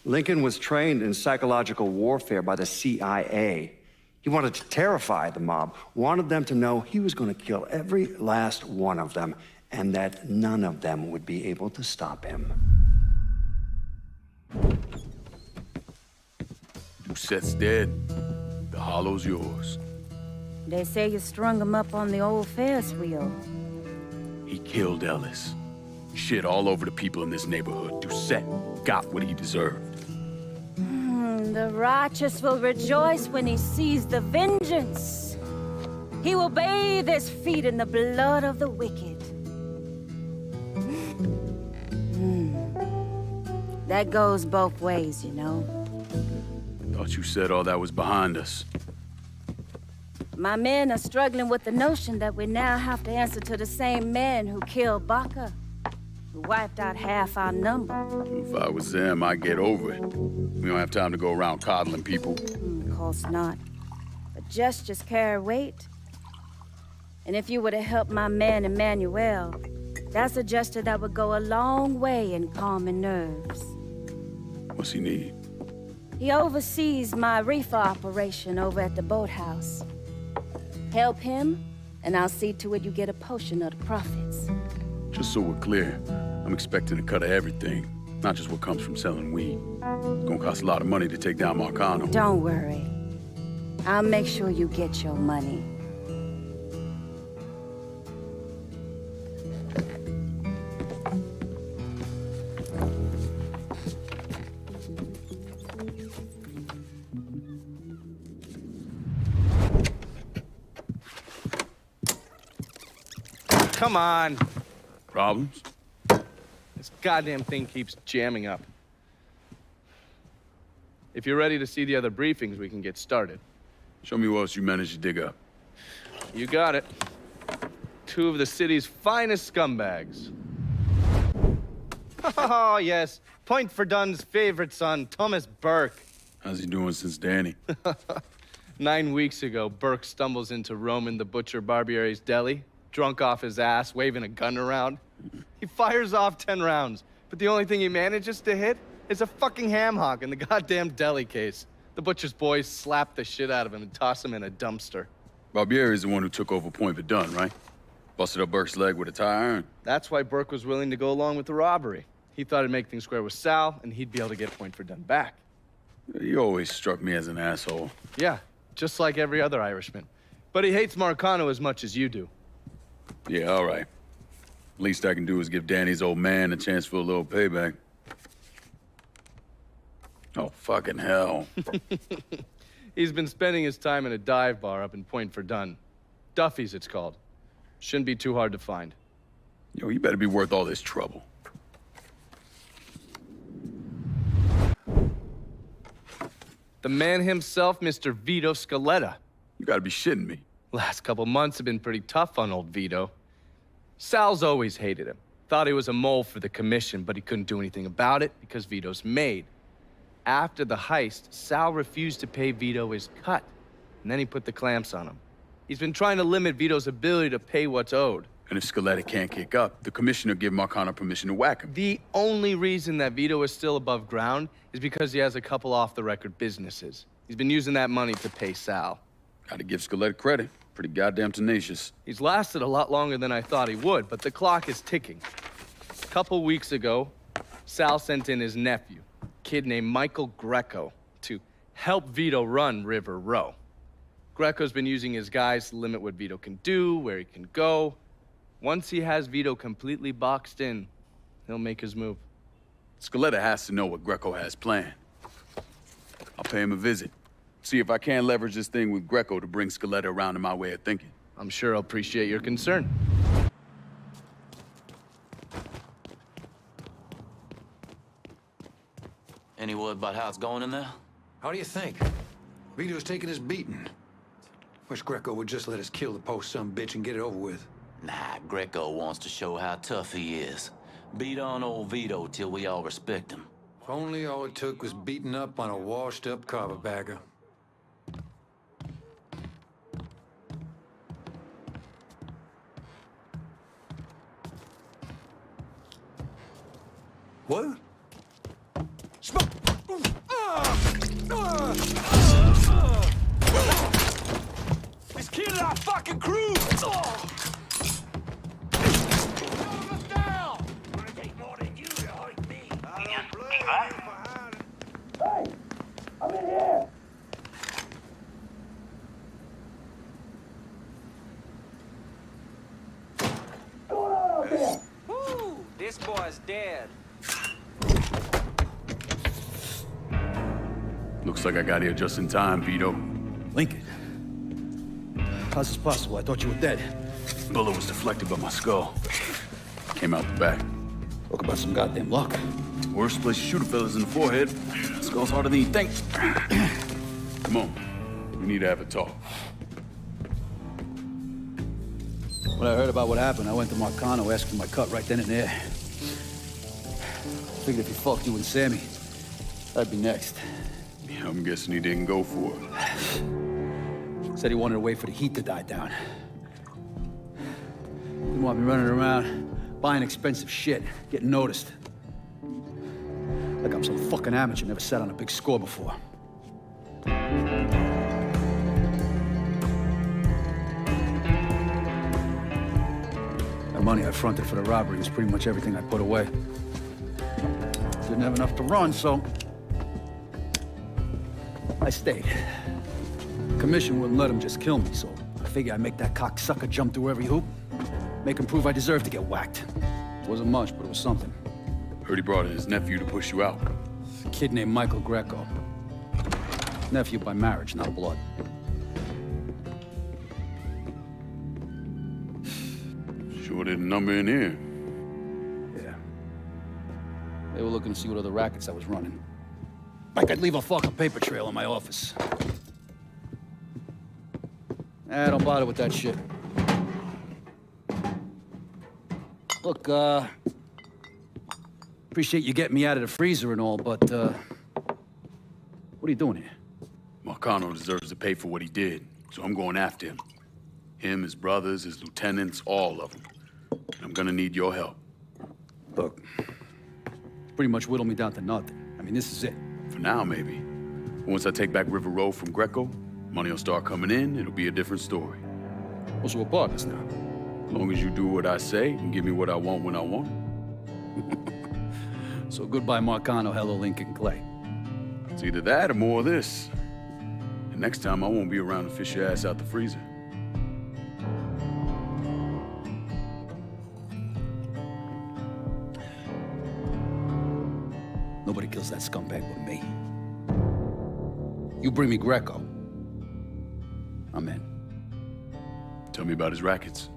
Lincoln was trained in psychological warfare by the CIA. He wanted to terrify the mob, wanted them to know he was going to kill every last one of them, and that none of them would be able to stop him. Doucette's dead. The hollow's yours. They say you strung him up on the old Ferris wheel. He killed Ellis. Shit all over the people in this neighborhood. Doucette got what he deserved. The righteous will rejoice when he sees the vengeance. He will bathe his feet in the blood of the wicked. That goes both ways, you know. Thought you said all that was behind us. My men are struggling with the notion that we now have to answer to the same men who killed Baca, who wiped out half our number. If I was them, I'd get over it. We don't have time to go around coddling people. Of course not. But gestures carry weight. And if you were to help my man Emmanuel, that's a gesture that would go a long way in calming nerves. What's he need? He oversees my reefer operation over at the boathouse. Help him, and I'll see to it you get a portion of the profits. Just so we're clear, I'm expecting a cut of everything, not just what comes from selling weed. It's gonna cost a lot of money to take down Marcano. Don't worry. I'll make sure you get your money. Come on. Problems? This goddamn thing keeps jamming up. If you're ready to see the other briefings, we can get started. Show me what else you managed to dig up. You got it. 2 of the city's finest scumbags. Oh, yes. Point for Dunn's favorite son, Thomas Burke. How's he doing since Danny? 9 weeks ago, Burke stumbles into Roman the Butcher Barbiere's deli, drunk off his ass, waving a gun around. He fires off 10 rounds, but the only thing he manages to hit is a fucking ham hock in the goddamn deli case. The butcher's boys slap the shit out of him and toss him in a dumpster. Barbiere's the one who took over Point Verdun, right? Busted up Burke's leg with a tire iron. That's why Burke was willing to go along with the robbery. He thought it'd make things square with Sal, and he'd be able to get Point Verdun back. You always struck me as an asshole. Yeah, just like every other Irishman. But he hates Marcano as much as you do. Yeah, all right. Least I can do is give Danny's old man a chance for a little payback. Oh, fucking hell. He's been spending his time in a dive bar up in Point Verdun. Duffy's, it's called. Shouldn't be too hard to find. Yo, you better be worth all this trouble. The man himself, Mr. Vito Scaletta. You gotta be shitting me. Last couple months have been pretty tough on old Vito. Sal's always hated him. Thought he was a mole for the commission, but he couldn't do anything about it because Vito's made. After the heist, Sal refused to pay Vito his cut, and then he put the clamps on him. He's been trying to limit Vito's ability to pay what's owed. And if Scaletta can't kick up, the commissioner give Marcano permission to whack him. The only reason that Vito is still above ground is because he has a couple off-the-record businesses. He's been using that money to pay Sal. Gotta give Scaletta credit. Pretty goddamn tenacious. He's lasted a lot longer than I thought he would, but the clock is ticking. A couple weeks ago, Sal sent in his nephew, a kid named Michael Greco, to help Vito run River Row. Greco's been using his guys to limit what Vito can do, where he can go. Once he has Vito completely boxed in, he'll make his move. Scaletta has to know what Greco has planned. I'll pay him a visit. See if I can't leverage this thing with Greco to bring Scaletta around to my way of thinking. I'm sure he'll appreciate your concern. Any word about how it's going in there? How do you think? Vito's taking his beating. Wish Greco would just let us kill the post-son-bitch and get it over with. Nah, Greco wants to show how tough he is. Beat on old Vito till we all respect him. If only all it took was beating up on a washed-up carpetbagger. What? Smoke! He's killing our fucking crew! This boy's dead. Looks like I got here just in time, Vito. Lincoln. How's this possible? I thought you were dead. Bullet was deflected by my skull. Came out the back. Talk about some goddamn luck. Worst place to shoot a fella's in the forehead. Skull's harder than you think. Come on. We need to have a talk. When I heard about what happened, I went to Marcano, asked for my cut right then and there. Figured if he fucked you and Sammy, I'd be next. Yeah, I'm guessing he didn't go for it. Said he wanted to wait for the heat to die down. Didn't want me running around, buying expensive shit, getting noticed. Like I'm some fucking amateur, never sat on a big score before. The money I fronted for the robbery was pretty much everything I put away. Didn't have enough to run, so I stayed. The commission wouldn't let him just kill me, so I figured I'd make that cocksucker jump through every hoop. Make him prove I deserve to get whacked. Wasn't much, but it was something. Heard he brought in his nephew to push you out. A kid named Michael Greco. Nephew by marriage, not blood. Sure didn't number in here. Yeah. They were looking to see what other rackets I was running. Like I'd leave a fucking paper trail in my office. Don't bother with that shit. Look, appreciate you getting me out of the freezer and all, but, what are you doing here? Marcano deserves to pay for what he did, so I'm going after him. Him, his brothers, his lieutenants, all of them. And I'm gonna need your help. Look, pretty much whittled me down to nothing. I mean, this is it. For now, maybe. Once I take back River Road from Greco, money will start coming in, it'll be a different story. Well, so we're partners now. As long as you do what I say and give me what I want when I want it. So goodbye, Marcano, hello, Lincoln Clay. It's either that or more of this. And next time, I won't be around to fish your ass out the freezer. Nobody kills that scumbag but me. You bring me Greco, I'm in. Tell me about his rackets.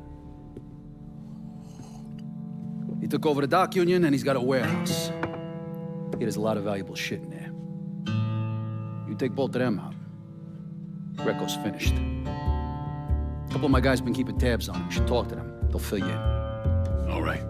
took over the dock union, and he's got a warehouse. There's a lot of valuable shit in there. You take both of them out, Greco's finished. A couple of my guys been keeping tabs on him. You should talk to them. They'll fill you in. All right.